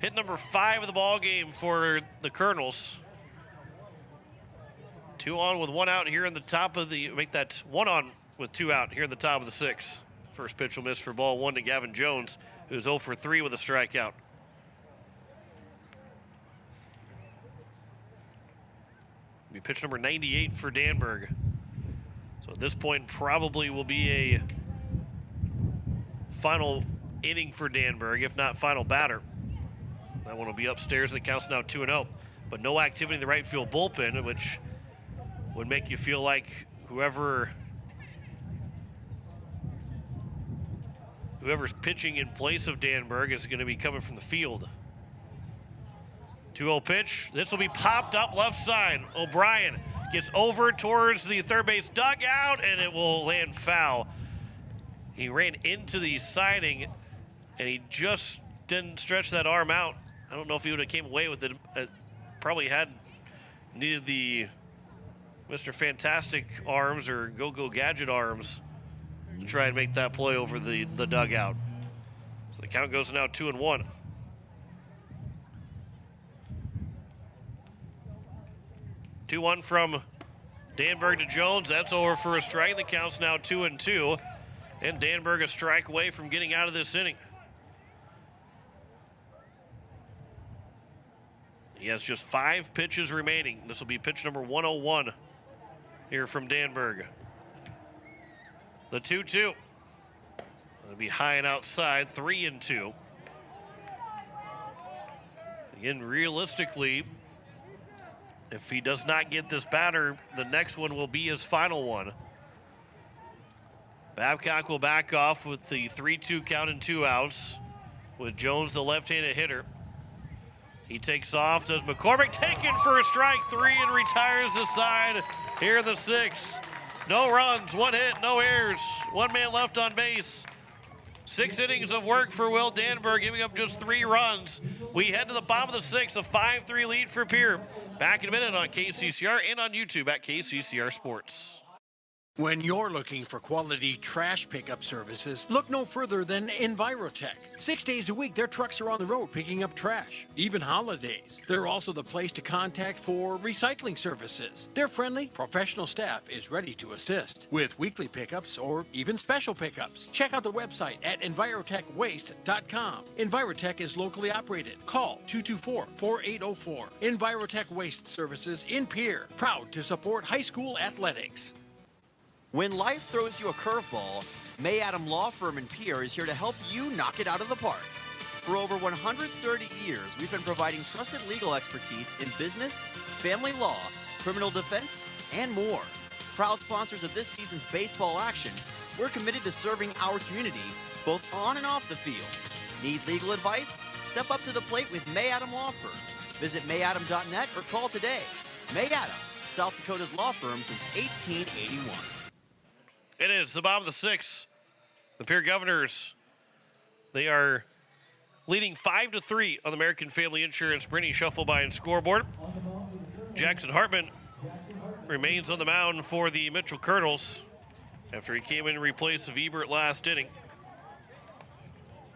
Hit number 5 of the ball game for the Colonels. 2 on with 1 out here in the top of the, make that 1 on with 2 out here in the top of the 6th. First pitch will miss for ball 1 to Gavin Jones, who's 0 for 3 with a strikeout. Be pitch number 98 for Danberg. So at this point, probably will be a final inning for Danberg, if not final batter. That one will be upstairs, and the count's now 2-0. But no activity in the right field bullpen, which would make you feel like whoever's pitching in place of Danberg is going to be coming from the field. 2-0 pitch. This will be popped up left side. O'Brien gets over towards the third base dugout, and it will land foul. He ran into the siding, and he just didn't stretch that arm out. I don't know if he would have came away with it. Probably had needed the Mr. Fantastic arms or Go-Go Gadget arms to try and make that play over the dugout. So the count goes now 2-1. Two one from Danberg to Jones. That's over for a strike. The count's now 2-2. And Danberg a strike away from getting out of this inning. He has just 5 pitches remaining. This will be pitch number 101 here from Danberg. The 2-2. It'll be high and outside, 3-2. Again, realistically, if he does not get this batter, the next one will be his final one. Babcock will back off with the 3-2 count and 2 outs with Jones, the left-handed hitter. He takes off, says McCormick taken for a strike 3 and retires the side. Here the 6th. No runs, 1 hit, no errors. 1 man left on base. 6 innings of work for Will Danberg, giving up just 3 runs. We head to the bottom of the 6th, a 5-3 lead for Pierre. Back in a minute on KCCR and on YouTube at KCCR Sports. When you're looking for quality trash pickup services, look no further than Envirotech. 6 days a week, their trucks are on the road picking up trash, even holidays. They're also the place to contact for recycling services. Their friendly, professional staff is ready to assist with weekly pickups or even special pickups. Check out the website at envirotechwaste.com. Envirotech is locally operated. Call 224-4804. Envirotech Waste Services in Pierre, proud to support high school athletics. When life throws you a curveball, May Adam Law Firm in Pierre is here to help you knock it out of the park. For over 130 years, we've been providing trusted legal expertise in business, family law, criminal defense, and more. Proud sponsors of this season's baseball action, we're committed to serving our community both on and off the field. Need legal advice? Step up to the plate with May Adam Law Firm. Visit mayadam.net or call today. May Adam, South Dakota's law firm since 1881. It is the bottom of the 6th. The Pierre Governors, they are leading 5-3 on the American Family Insurance Brittany Shufflebein scoreboard. Jackson Hartman remains on the mound for the Mitchell Colonels after he came in replace of Ebert last inning.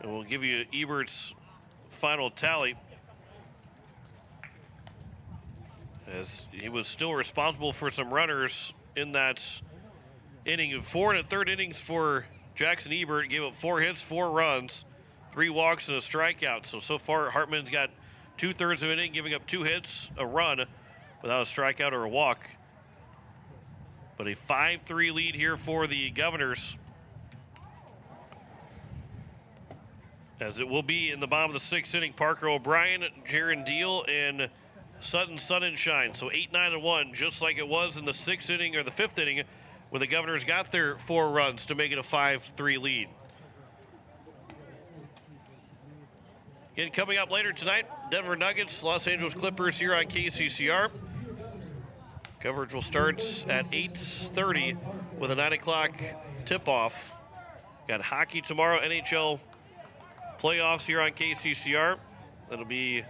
And we'll give you Ebert's final tally, as he was still responsible for some runners in that inning. 4 1/3 innings for Jackson Ebert. Gave up 4 hits, 4 runs, 3 walks, and a strikeout. So far, Hartman's got 2/3 of an inning, giving up 2 hits, a run, without a strikeout or a walk. But a 5-3 lead here for the Governors, as it will be in the bottom of the 6th inning. Parker O'Brien, Jaron Deal, and Sutton Sunshine. So 8-9-1, just like it was in the 6th inning or the 5th inning, when the Governors got their 4 runs to make it a 5-3 lead. Again, coming up later tonight, Denver Nuggets, Los Angeles Clippers here on KCCR. Coverage will start at 8:30 with a 9 o'clock tip-off. Got hockey tomorrow, NHL playoffs here on KCCR. That'll be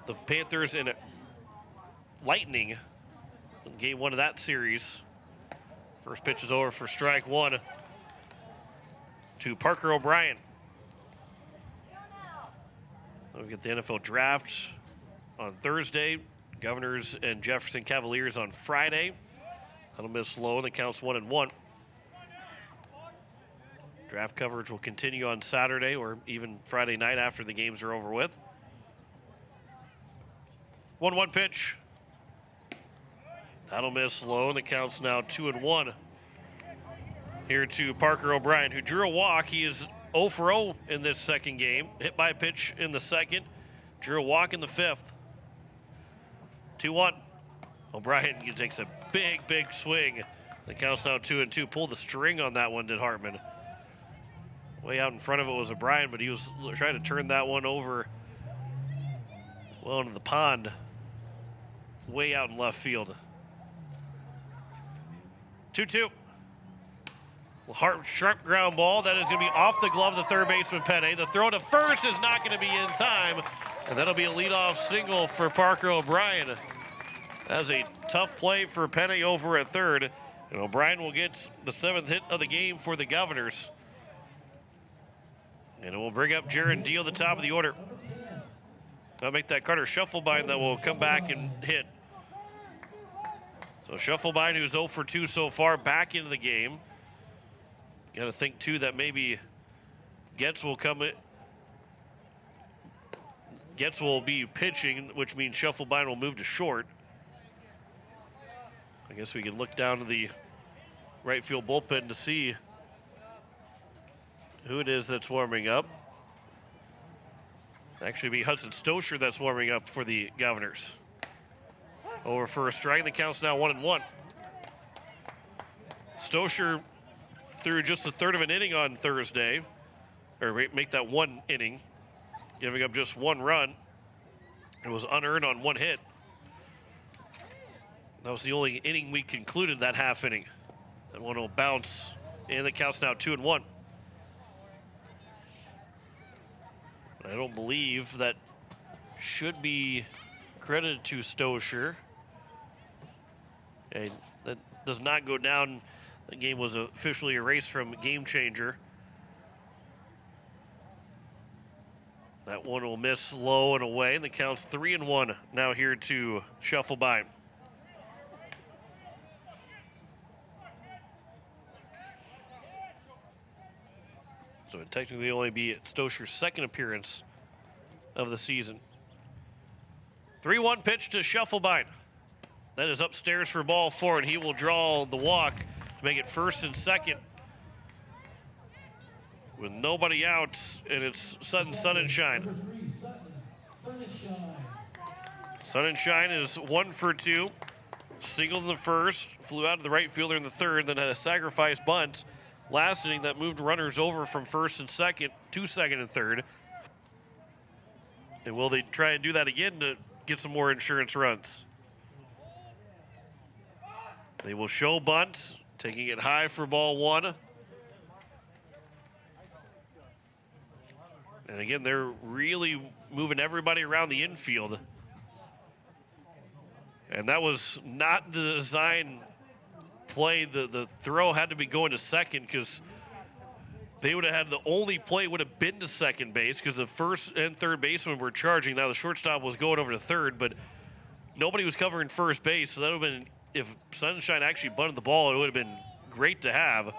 the Panthers and Lightning in game 1 of that series. First pitch is over for strike 1 to Parker O'Brien. We've got the NFL draft on Thursday. Governors and Jefferson Cavaliers on Friday. That'll miss low, and the count's 1-1. Draft coverage will continue on Saturday or even Friday night after the games are over with. 1-1 pitch. That'll miss low, and the count's now 2-1. Here to Parker O'Brien, who drew a walk. He is 0 for 0 in this second game. Hit by pitch in the second. Drew a walk in the 5th. 2-1. O'Brien takes a big swing. The count's now 2-2. Pulled the string on that one, did Hartman. Way out in front of it was O'Brien, but he was trying to turn that one over, well, into the pond. Way out in left field. 2-2. Sharp ground ball. That is going to be off the glove of the third baseman, Penne. The throw to first is not going to be in time. And that'll be a leadoff single for Parker O'Brien. That's a tough play for Penny over at third. And O'Brien will get the 7th hit of the game for the Governors. And it will bring up Jaron Deal, the top of the order. That'll make that Carter Shufflebind that will come back and hit. So Shufflebind, who's 0 for 2 so far, back into the game. Got to think, too, that maybe Getz will come in. Getz will be pitching, which means Shufflebind will move to short. I guess we can look down to the right field bullpen to see who it is that's warming up. Actually, it'd be Hudson Stosher that's warming up for the Governors. Over for a strike. The count's now 1-1. Stosher threw just a third of an inning on Thursday, or make that 1 inning, giving up just 1 run. It was unearned on 1 hit. That was the only inning we concluded that half inning. That one will bounce, and the count's now 2-1. I don't believe that should be credited to Stosher. And that does not go down. The game was officially erased from Game Changer. That one will miss low and away, and the count's 3-1 now here to Shufflebind. So it technically only be Stosher's 2nd appearance of the season. 3-1 pitch to Shufflebind. That is upstairs for ball 4, and he will draw the walk to make it 1st and 2nd. With nobody out, and it's Sun and Shine. Sun and Shine is 1 for 2. Singled in the 1st, flew out to the right fielder in the 3rd, then had a sacrifice bunt last inning that moved runners over from 1st and 2nd to 2nd and 3rd. And will they try and do that again to get some more insurance runs? They will show bunt, taking it high for ball 1. And again, they're really moving everybody around the infield. And that was not the design play. The throw had to be going to 2nd because they would have had the only play would have been to 2nd base because the 1st and 3rd baseman were charging. Now the shortstop was going over to 3rd, but nobody was covering 1st base. So that would have been, if Sunshine actually bunted the ball, it would have been great to have.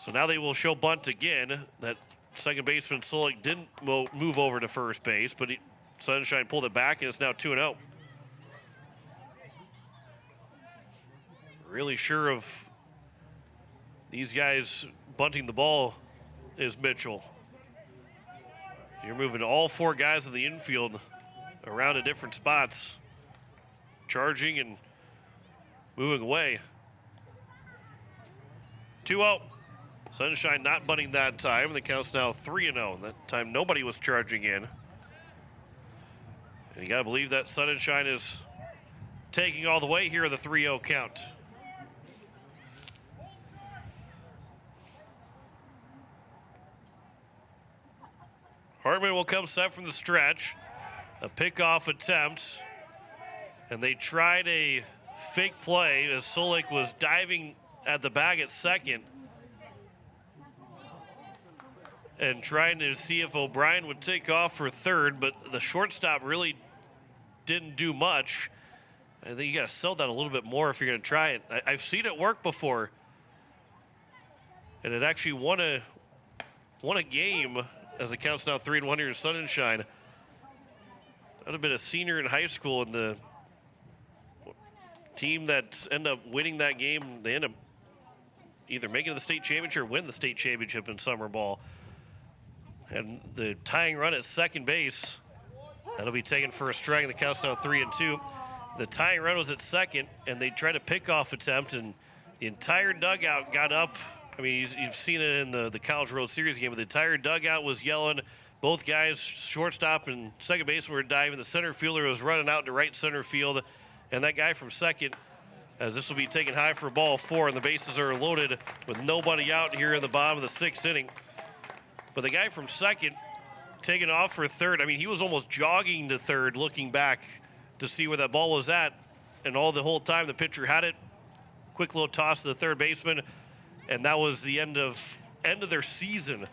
So now they will show bunt again. That 2nd baseman Solik didn't move over to 1st base, but Sunshine pulled it back, and it's now 2-0. Really sure of these guys bunting the ball is Mitchell. You're moving all 4 guys in the infield around to different spots, charging and moving away. 2-0. Sunshine not bunting that time. The count's now 3-0. That time nobody was charging in. And you got to believe that Sunshine is taking all the way here, the 3-0 count. Hartman will come set from the stretch. A pickoff attempt. And they tried a fake play as Solik was diving at the bag at 2nd. And trying to see if O'Brien would take off for 3rd, but the shortstop really didn't do much. I think you got to sell that a little bit more if you're going to try it. I've seen it work before. And it actually won a game as it counts now 3-1 here in Sunshine. That would have been a senior in high school, and the team that ended up winning that game, they end up either making it to the state championship or win the state championship in summer ball. And the tying run at 2nd base, that'll be taken for a strike, and the count's now 3-2. The tying run was at 2nd, and they tried a pickoff attempt, and the entire dugout got up. I mean, you've seen it in the College World Series game, but the entire dugout was yelling. Both guys, shortstop and 2nd baseman, were diving. The center fielder was running out to right center field, and that guy from 2nd, as this will be taken high for ball 4, and the bases are loaded with nobody out here in the bottom of the 6th inning. But the guy from 2nd taking off for 3rd. I mean, he was almost jogging to 3rd, looking back to see where that ball was at. and the whole time the pitcher had it. Quick little toss to the third baseman, and that was the end of their season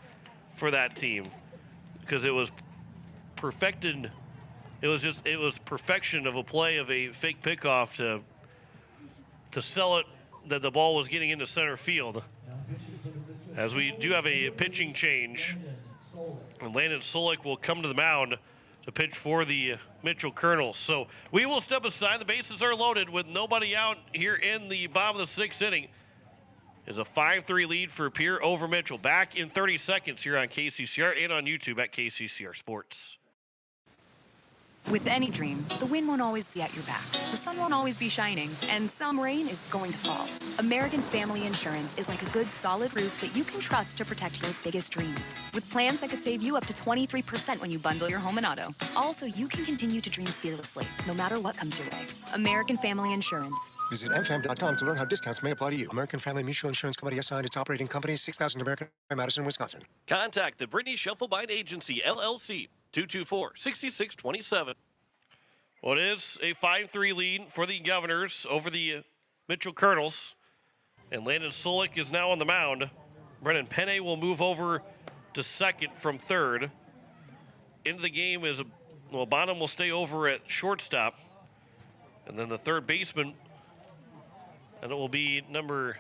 for that team, because it was perfected. It was perfection of a play of a fake pickoff to sell it that the ball was getting into center field. As we do have a pitching change, and Landon Solik will come to the mound to pitch for the Mitchell Colonels. So we will step aside. The bases are loaded with nobody out here in the bottom of the sixth inning. Is a 5-3 lead for Pierre over Mitchell. Back in 30 seconds here on KCCR and on YouTube at KCCR Sports. With any dream, the wind won't always be at your back, the sun won't always be shining, and some rain is going to fall. American Family Insurance is like a good, solid roof that you can trust to protect your biggest dreams. With plans that could save you up to 23% when you bundle your home and auto. Also, you can continue to dream fearlessly, no matter what comes your way. American Family Insurance. Visit mfam.com to learn how discounts may apply to you. American Family Mutual Insurance Company assigned its operating company, 6000 American, Madison, Wisconsin. Contact the Brittany Shufflebind Agency, LLC, 224-6627. Well, it is a 5-3 lead for the Governors over the Mitchell Colonels. And Landon Solik is now on the mound. Brennan Penne will move over to second from third. Into the game is, Bonham will stay over at shortstop. And then the third baseman, and it will be number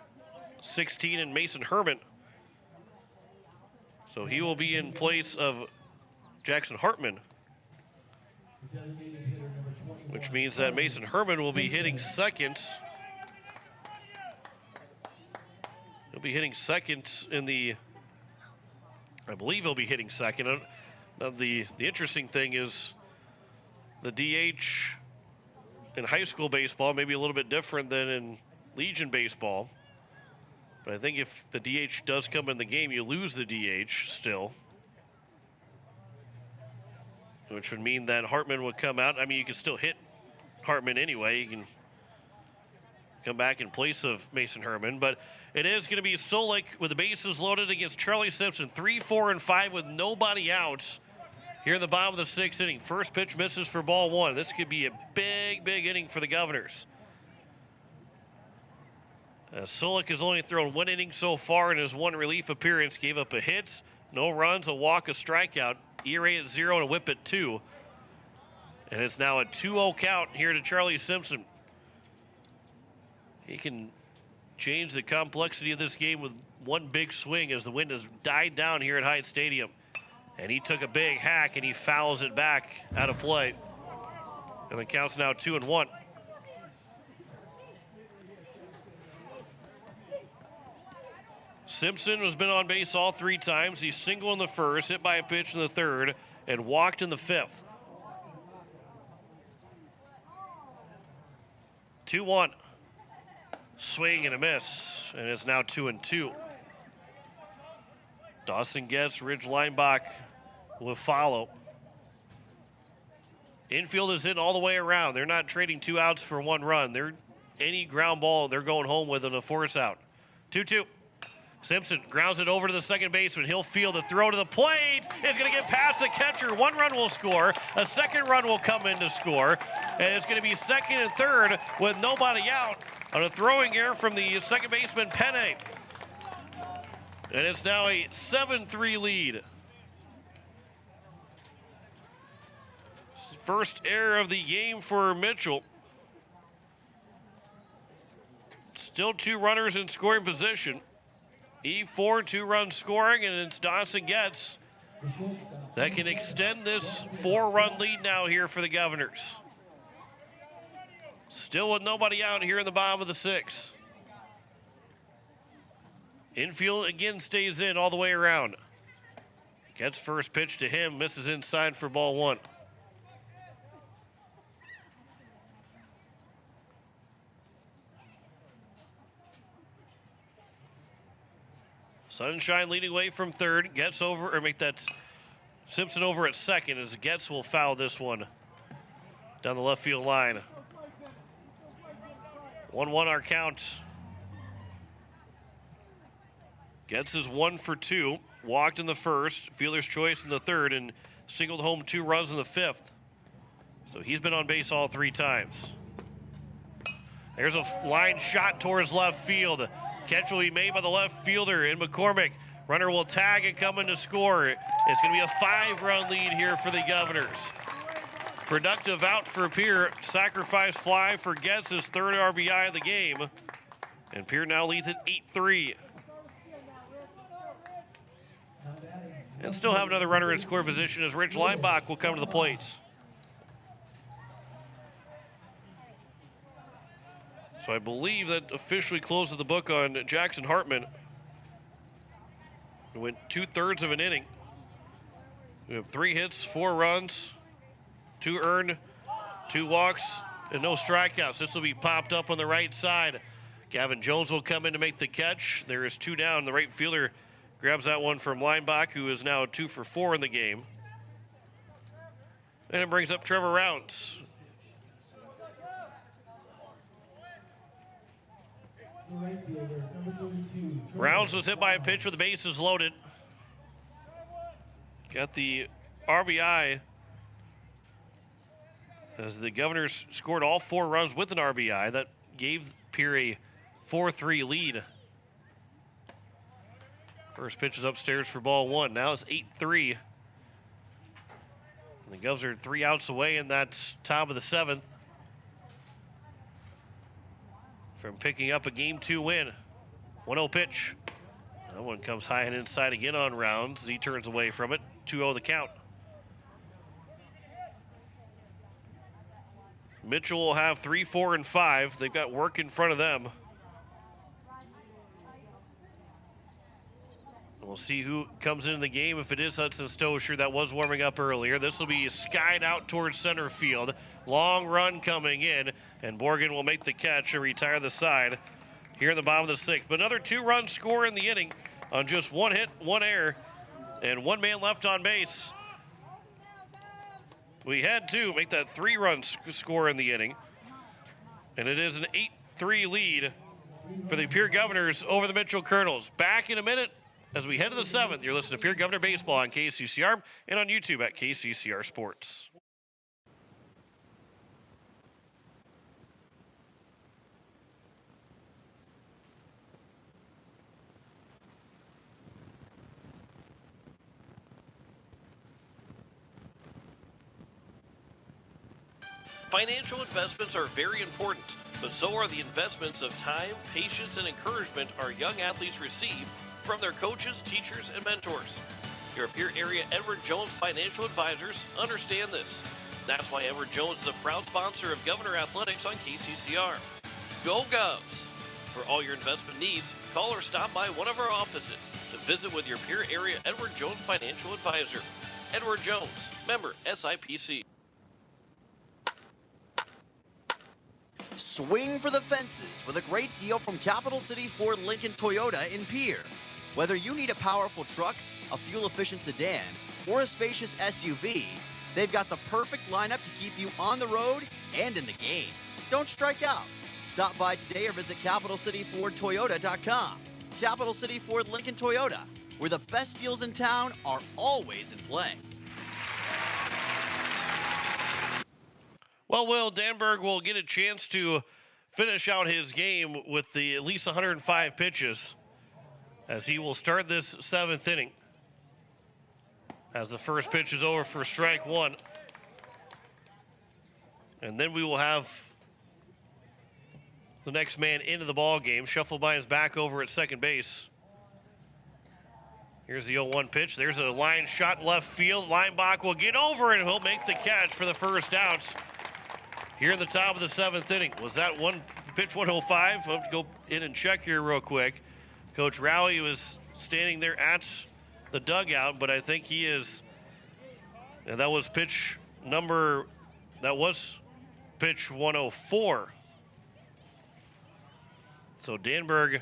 16 and Mason Herman. So he will be in place of Jackson Hartman, which means that Mason Herman will be hitting second. He'll be hitting second in the, I believe he'll be hitting second. Now the interesting thing is the DH in high school baseball may be a little bit different than in Legion baseball. But I think if the DH does come in the game, you lose the DH still, which would mean that Hartman would come out. I mean, you can still hit Hartman anyway. You can come back in place of Mason Herman. But it is going to be Solik with the bases loaded against Charlie Simpson. 3, 4, and 5 with nobody out here in the bottom of the sixth inning. First pitch misses for ball one. This could be a big, big inning for the Governors. Solik has only thrown one inning so far in his one relief appearance. Gave up a hit, no runs, a walk, a strikeout. ERA at 0 and a whip at 2. And it's now a 2-0 count here to Charlie Simpson. He can change the complexity of this game with one big swing as the wind has died down here at Hyatt Stadium. And he took a big hack and he fouls it back out of play. And the count's now 2-1. Simpson has been on base all three times. He's single in the first, hit by a pitch in the third, and walked in the fifth. 2-1. Swing and a miss, and it's now 2-2. Dawson Getz, Ridge Linebach will follow. Infield is in all the way around. They're not trading 2 outs for 1 run. They're any ground ball, they're going home with a force out. 2-2. Simpson grounds it over to the second baseman. He'll field the throw to the plate. It's going to get past the catcher. 1 run will score. A second run will come in to score. And it's going to be second and third with nobody out on a throwing error from the second baseman, Penne. And it's now a 7-3 lead. First error of the game for Mitchell. Still 2 runners in scoring position. E4, 2-run scoring, and it's Dawson Getz that can extend this 4-run lead now here for the Governors. Still with nobody out here in the bottom of the 6th. Infield again stays in all the way around. Getz first pitch to him, misses inside for ball 1. Sunshine leading away from third. Getz over, or make that Simpson over at second as Getz will foul this one down the left field line. 1-1 our count. Getz is 1 for 2. Walked in the first, fielder's choice in the third, and singled home 2 runs in the 5th. So he's been on base all 3 times. There's a line shot towards left field. Catch will be made by the left fielder in McCormick. Runner will tag and come in to score. It's going to be a 5-run lead here for the Governors. Productive out for Pierre. Sacrifice fly for Getz, his third RBI of the game. And Pierre now leads at 8-3. And still have another runner in score position as Rich Leinbach will come to the plate. So I believe that officially closes the book on Jackson Hartman. It went 2/3 of an inning. We have 3 hits, 4 runs, 2 earned, 2 walks, and no strikeouts. This will be popped up on the right side. Gavin Jones will come in to make the catch. There is 2 down. The right fielder grabs that one from Leinbach, who is now 2 for 4 in the game. And it brings up Trevor Rounds. Rounds was hit by a pitch with the bases loaded. Got the RBI as the Governors scored all 4 runs with an RBI. That gave Pierre a 4-3 lead. First pitch is upstairs for ball 1. Now it's 8-3. And the Govs are 3 outs away in that top of the 7th from picking up a Game 2 win. 1-0 pitch. That one comes high and inside again on Rounds. He turns away from it. 2-0 the count. Mitchell will have 3, 4, and 5. They've got work in front of them. We'll see who comes into the game. If it is Hudson Stosher, that was warming up earlier. This will be skied out towards center field. Long run coming in, and Morgan will make the catch and retire the side here in the bottom of the 6th. But another 2-run score in the inning on just 1 hit, 1 error, and 1 man left on base. We had to make that 3-run score in the inning, and it is an 8-3 lead for the Pierre Governors over the Mitchell Colonels. Back in a minute as we head to the 7th. You're listening to Pierre Governor Baseball on KCCR and on YouTube at KCCR Sports. Financial investments are very important, but so are the investments of time, patience, and encouragement our young athletes receive from their coaches, teachers, and mentors. Your Pierre area Edward Jones Financial Advisors understand this. That's why Edward Jones is a proud sponsor of Governor Athletics on KCCR. Go Govs! For all your investment needs, call or stop by one of our offices to visit with your Pierre area Edward Jones Financial Advisor. Edward Jones, member SIPC. Swing for the fences with a great deal from Capital City Ford Lincoln Toyota in Pierre. Whether you need a powerful truck, a fuel-efficient sedan, or a spacious SUV, they've got the perfect lineup to keep you on the road and in the game. Don't strike out. Stop by today or visit CapitalCityFordToyota.com. Capital City Ford Lincoln Toyota, where the best deals in town are always in play. Well, Will Danberg will get a chance to finish out his game with the at least 105 pitches as he will start this 7th inning. As the first pitch is over for strike 1. And then we will have the next man into the ball game. Shufflebine's back over at second base. Here's the 0-1 pitch. There's a line shot left field. Leinbach will get over and he'll make the catch for the first out here in the top of the 7th inning. Was that one pitch 105? I'll have to go in and check here real quick. Coach Rowley was standing there at the dugout, but I think he is, and that was pitch 104. So Danberg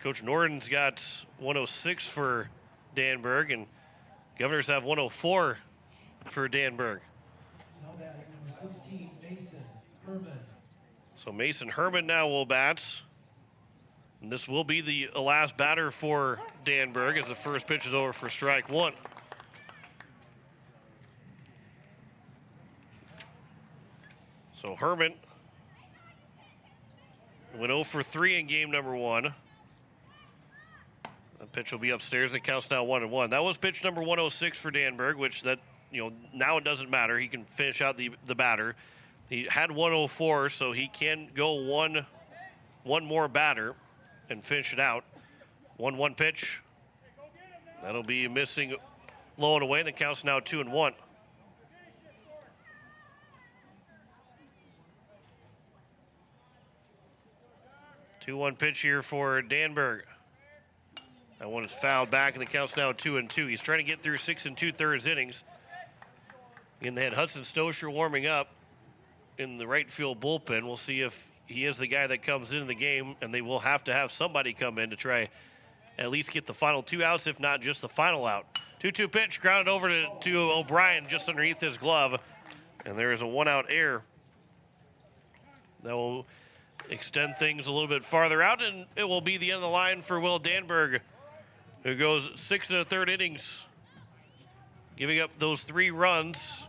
Coach Norton's got 106 for Danberg, and Governors have 104 for Danberg. Now batting number 16, Mason Herman. So Mason Herman now will bat. And this will be the last batter for Danberg as the first pitch is over for strike one. So Herman went 0 for 3 in game number 1. That pitch will be upstairs. It counts now 1-1. That was pitch number 106 for Danberg, which that, now it doesn't matter. He can finish out the batter. He had 104, so he can go one more batter and finish it out. 1-1 pitch. That'll be missing low and away. The count's now 2-1. Two-one pitch here for Danberg. That one is fouled back, and the count's now 2-2. He's trying to get through 6 2/3 innings. Again, they had Hudson Stosher warming up in the right field bullpen. We'll see if he is the guy that comes into the game, and they will have to have somebody come in to try at least get the final 2 outs, if not just the final out. 2-2 pitch, grounded over to O'Brien just underneath his glove, and there is a 1-out error. That will extend things a little bit farther out, and it will be the end of the line for Will Danberg, who goes 6 1/3 innings, giving up those 3 runs,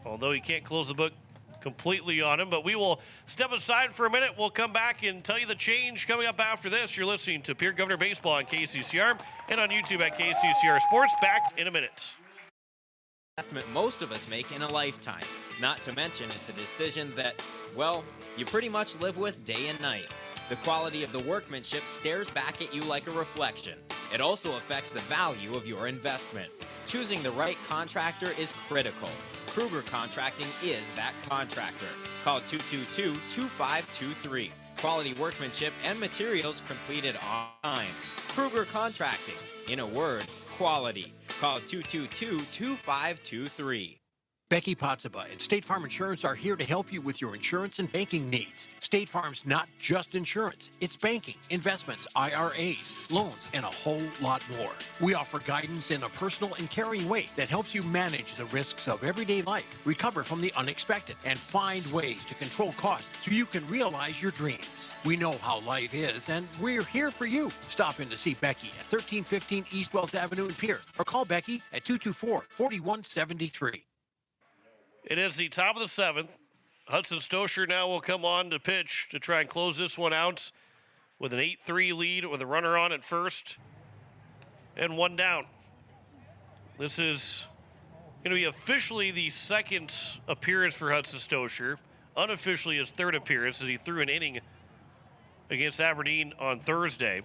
although he can't close the book completely on him. But we will step aside for a minute. We'll come back and tell you the change coming up after this. You're listening to Pierre Governor Baseball on KCCR and on YouTube at KCCR Sports. Back in a minute. Investment most of us make in a lifetime. Not to mention it's a decision that, well, you pretty much live with day and night. The quality of the workmanship stares back at you like a reflection. It also affects the value of your investment. Choosing the right contractor is critical. Kruger Contracting is that contractor. Call 222-2523. Quality workmanship and materials completed on time. Kruger Contracting. In a word, quality. Call 222-2523. Becky Potsaba and State Farm Insurance are here to help you with your insurance and banking needs. State Farm's not just insurance. It's banking, investments, IRAs, loans, and a whole lot more. We offer guidance in a personal and caring way that helps you manage the risks of everyday life, recover from the unexpected, and find ways to control costs so you can realize your dreams. We know how life is, and we're here for you. Stop in to see Becky at 1315 East Wells Avenue in Pierre, or call Becky at 224-4173. It is the top of the 7th. Hudson Stosher now will come on to pitch to try and close this one out with an 8-3 lead with a runner on at first and 1 down. This is going to be officially the 2nd appearance for Hudson Stosher. Unofficially his 3rd appearance as he threw an inning against Aberdeen on Thursday.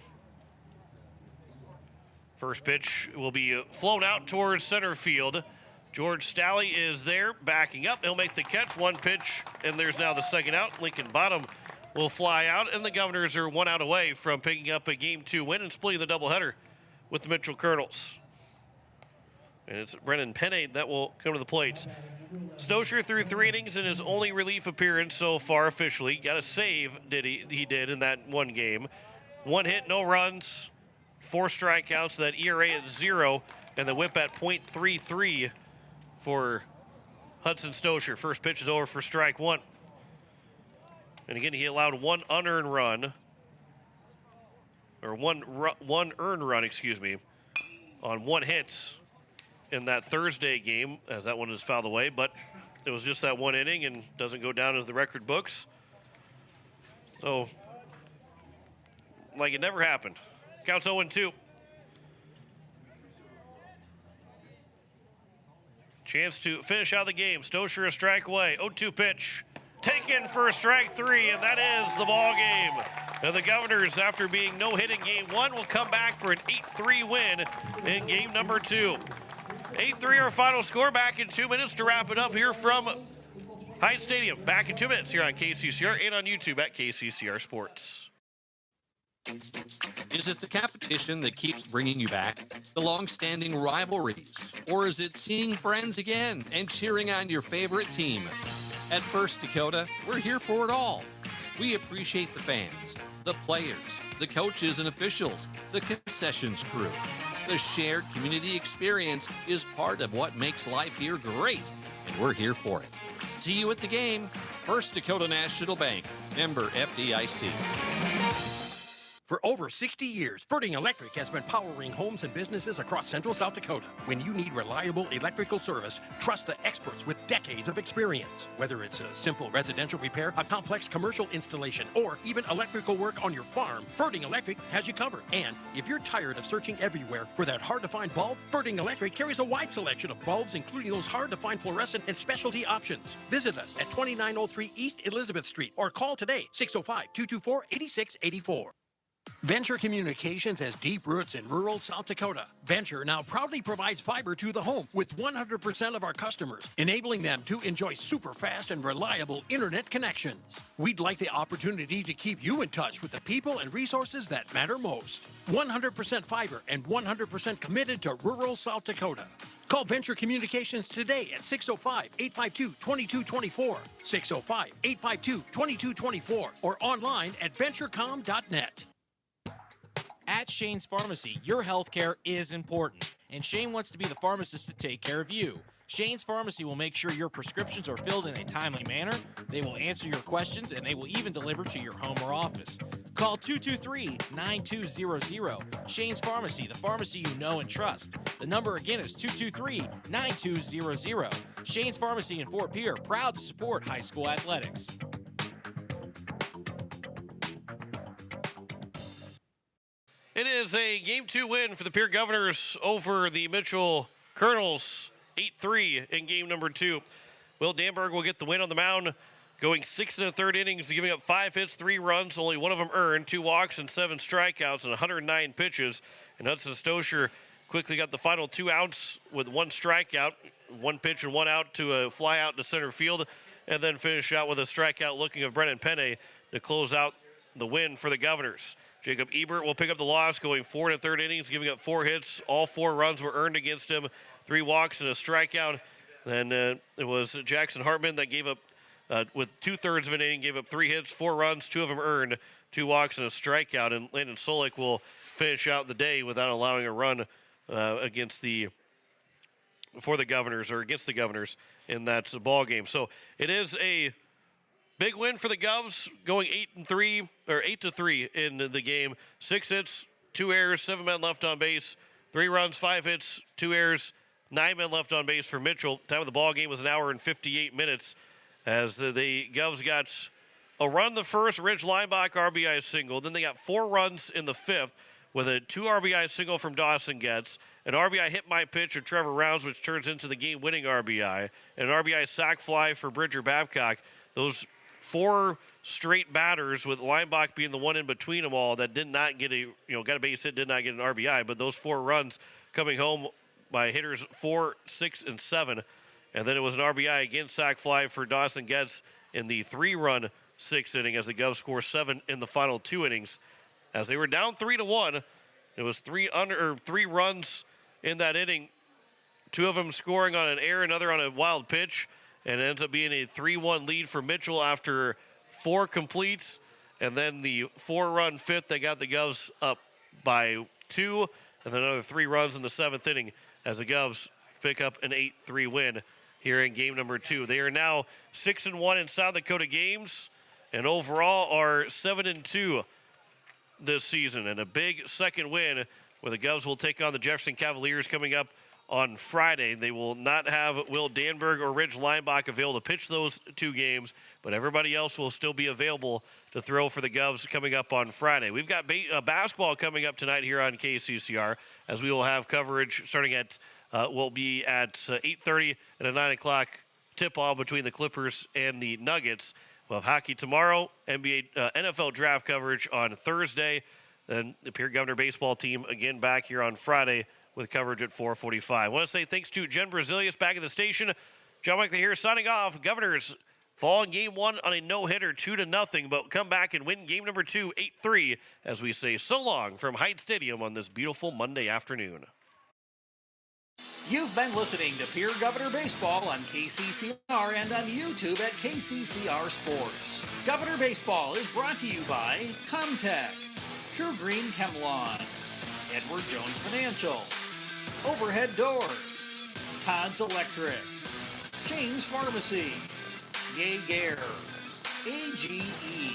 First pitch will be flown out towards center field. George Stalley is there, backing up. He'll make the catch. 1 pitch, and there's now the 2nd out. Lincoln Bottom will fly out, and the Governors are 1 out away from picking up a Game 2 win and splitting the doubleheader with the Mitchell Colonels. And it's Brennan Pennade that will come to the plate. Stosher threw 3 innings in his only relief appearance so far officially. Got a save, he did in that one game. 1 hit, no runs, 4 strikeouts, that ERA at 0, and the whip at .33 for Hudson Stosher. First pitch is over for strike 1. And again, he allowed 1 unearned run, or one earned run, on 1 hit in that Thursday game, as that one is fouled away. But it was just that 1 inning and doesn't go down as the record books. So, like it never happened. Counts 0-2. Chance to finish out the game. Stosher a strike away. 0-2 pitch. Taken for strike 3, and that is the ball game. Now the Governors, after being no-hit in game 1, will come back for an 8-3 win in game number 2. 8-3 our final score. Back in 2 minutes to wrap it up here from Hyatt Stadium. Back in 2 minutes here on KCCR and on YouTube at KCCR Sports. Is it the competition that keeps bringing you back? The long-standing rivalries? Or is it seeing friends again and cheering on your favorite team? At First Dakota, we're here for it all. We appreciate the fans, the players, the coaches and officials, the concessions crew. The shared community experience is part of what makes life here great, and we're here for it. See you at the game. First Dakota National Bank, member FDIC. For over 60 years, Ferding Electric has been powering homes and businesses across central South Dakota. When you need reliable electrical service, trust the experts with decades of experience. Whether it's a simple residential repair, a complex commercial installation, or even electrical work on your farm, Ferding Electric has you covered. And if you're tired of searching everywhere for that hard-to-find bulb, Ferding Electric carries a wide selection of bulbs, including those hard-to-find fluorescent and specialty options. Visit us at 2903 East Elizabeth Street or call today, 605-224-8684. Venture Communications has deep roots in rural South Dakota. Venture now proudly provides fiber to the home with 100% of our customers, enabling them to enjoy super fast and reliable internet connections. We'd like the opportunity to keep you in touch with the people and resources that matter most. 100% fiber and 100% committed to rural South Dakota. Call Venture Communications today at 605-852-2224, 605-852-2224, or online at venturecom.net. At Shane's Pharmacy, your health care is important, and Shane wants to be the pharmacist to take care of you. Shane's Pharmacy will make sure your prescriptions are filled in a timely manner, they will answer your questions, and they will even deliver to your home or office. Call 223-9200. Shane's Pharmacy, the pharmacy you know and trust. The number again is 223-9200. Shane's Pharmacy in Fort Pierre, proud to support high school athletics. It is a Game 2 win for the Pierre Governors over the Mitchell Colonels, 8-3 in game number 2. Will Danberg will get the win on the mound, going 6 1/3 innings, giving up 5 hits, 3 runs, only one of them earned, 2 walks and 7 strikeouts and 109 pitches. And Hudson Stosher quickly got the final 2 outs with 1 strikeout, 1 pitch and 1 out to a fly out to center field, and then finish out with a strikeout looking of Brennan Penne to close out the win for the Governors. Jacob Ebert will pick up the loss, going 4 1/3 innings, giving up 4 hits. All 4 runs were earned against him, 3 walks and a strikeout. Then it was Jackson Hartman that gave up, with 2/3 of an inning, gave up 3 hits, 4 runs, 2 of them earned, 2 walks and a strikeout. And Landon Solik will finish out the day without allowing a run against the Governors in that ball game. So it is a big win for the Govs, going 8-3 in the game. 6 hits, 2 errors, 7 men left on base, 3 runs, 5 hits, 2 errors, 9 men left on base for Mitchell. Time of the ball game was 1 hour and 58 minutes as the Govs got a run the first, Ridge Lineback RBI single. Then they got 4 runs in the 5th with a 2 RBI single from Dawson Getz, an RBI hit by pitch of Trevor Rounds, which turns into the game-winning RBI, and an RBI sac fly for Bridger Babcock. Those 4 straight batters, with Lineback being the one in between them all, that did not get got a base hit, did not get an RBI. But those 4 runs coming home by hitters 4, 6, and 7. And then it was an RBI again, sac fly for Dawson Getz in the 3-run 6th inning as the Govs score 7 in the final 2 innings. As they were down 3-1, it was 3 runs in that inning. 2 of them scoring on an error, another on a wild pitch. And it ends up being a 3-1 lead for Mitchell after 4 completes. And then the 4-run 5th, they got the Govs up by 2. And then another 3 runs in the 7th inning as the Govs pick up an 8-3 win here in game number 2. They are now 6-1 in South Dakota games and overall are 7-2 this season. And a big second win where the Govs will take on the Jefferson Cavaliers coming up on Friday. They will not have Will Danberg or Ridge Lineback available to pitch those 2 games, but everybody else will still be available to throw for the Govs coming up on Friday. We've got basketball coming up tonight here on KCCR, as we will have coverage starting at, will be at 8:30 and a 9 o'clock tip-off between the Clippers and the Nuggets. We'll have hockey tomorrow, NFL draft coverage on Thursday, then the Pierre Governor baseball team again back here on Friday with coverage at 4:45. I want to say thanks to Jen Brazilius back at the station. John Michael here signing off. Governors fall in game 1 on a no-hitter, 2-0, but come back and win game number 2, 8-3, as we say so long from Hyde Stadium on this beautiful Monday afternoon. You've been listening to Pierre Governor Baseball on KCCR and on YouTube at KCCR Sports. Governor Baseball is brought to you by Comtech, True Green Chemlon, Edward Jones Financial, Overhead Doors, Todd's Electric, James Pharmacy, Jaeger, AGE,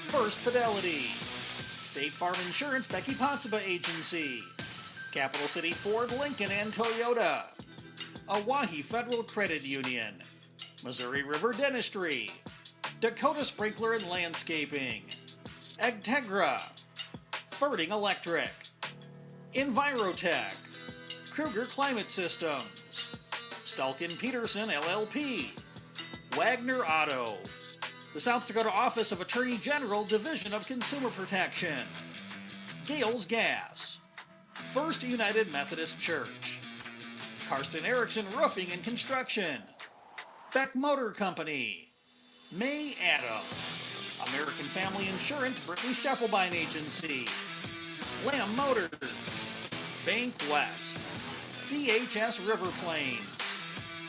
First Fidelity, State Farm Insurance Becky Ponsaba Agency, Capital City Ford, Lincoln, and Toyota, Oahe Federal Credit Union, Missouri River Dentistry, Dakota Sprinkler and Landscaping, Agtegra, Ferding Electric, Envirotech, Kruger Climate Systems, Stelkin Peterson LLP, Wagner Auto, the South Dakota Office of Attorney General, Division of Consumer Protection, Gales Gas, First United Methodist Church, Karsten Erickson Roofing and Construction, Beck Motor Company, May Adams, American Family Insurance, Brittany Scheffelbein Agency, Lamb Motors, Bank West, CHS River Plains,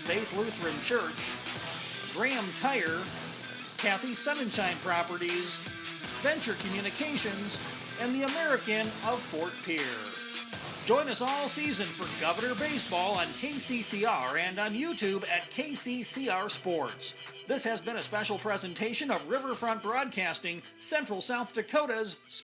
Faith Lutheran Church, Graham Tire, Kathy Sunshine Properties, Venture Communications, and the American of Fort Pierre. Join us all season for Governor Baseball on KCCR and on YouTube at KCCR Sports. This has been a special presentation of Riverfront Broadcasting, Central South Dakota's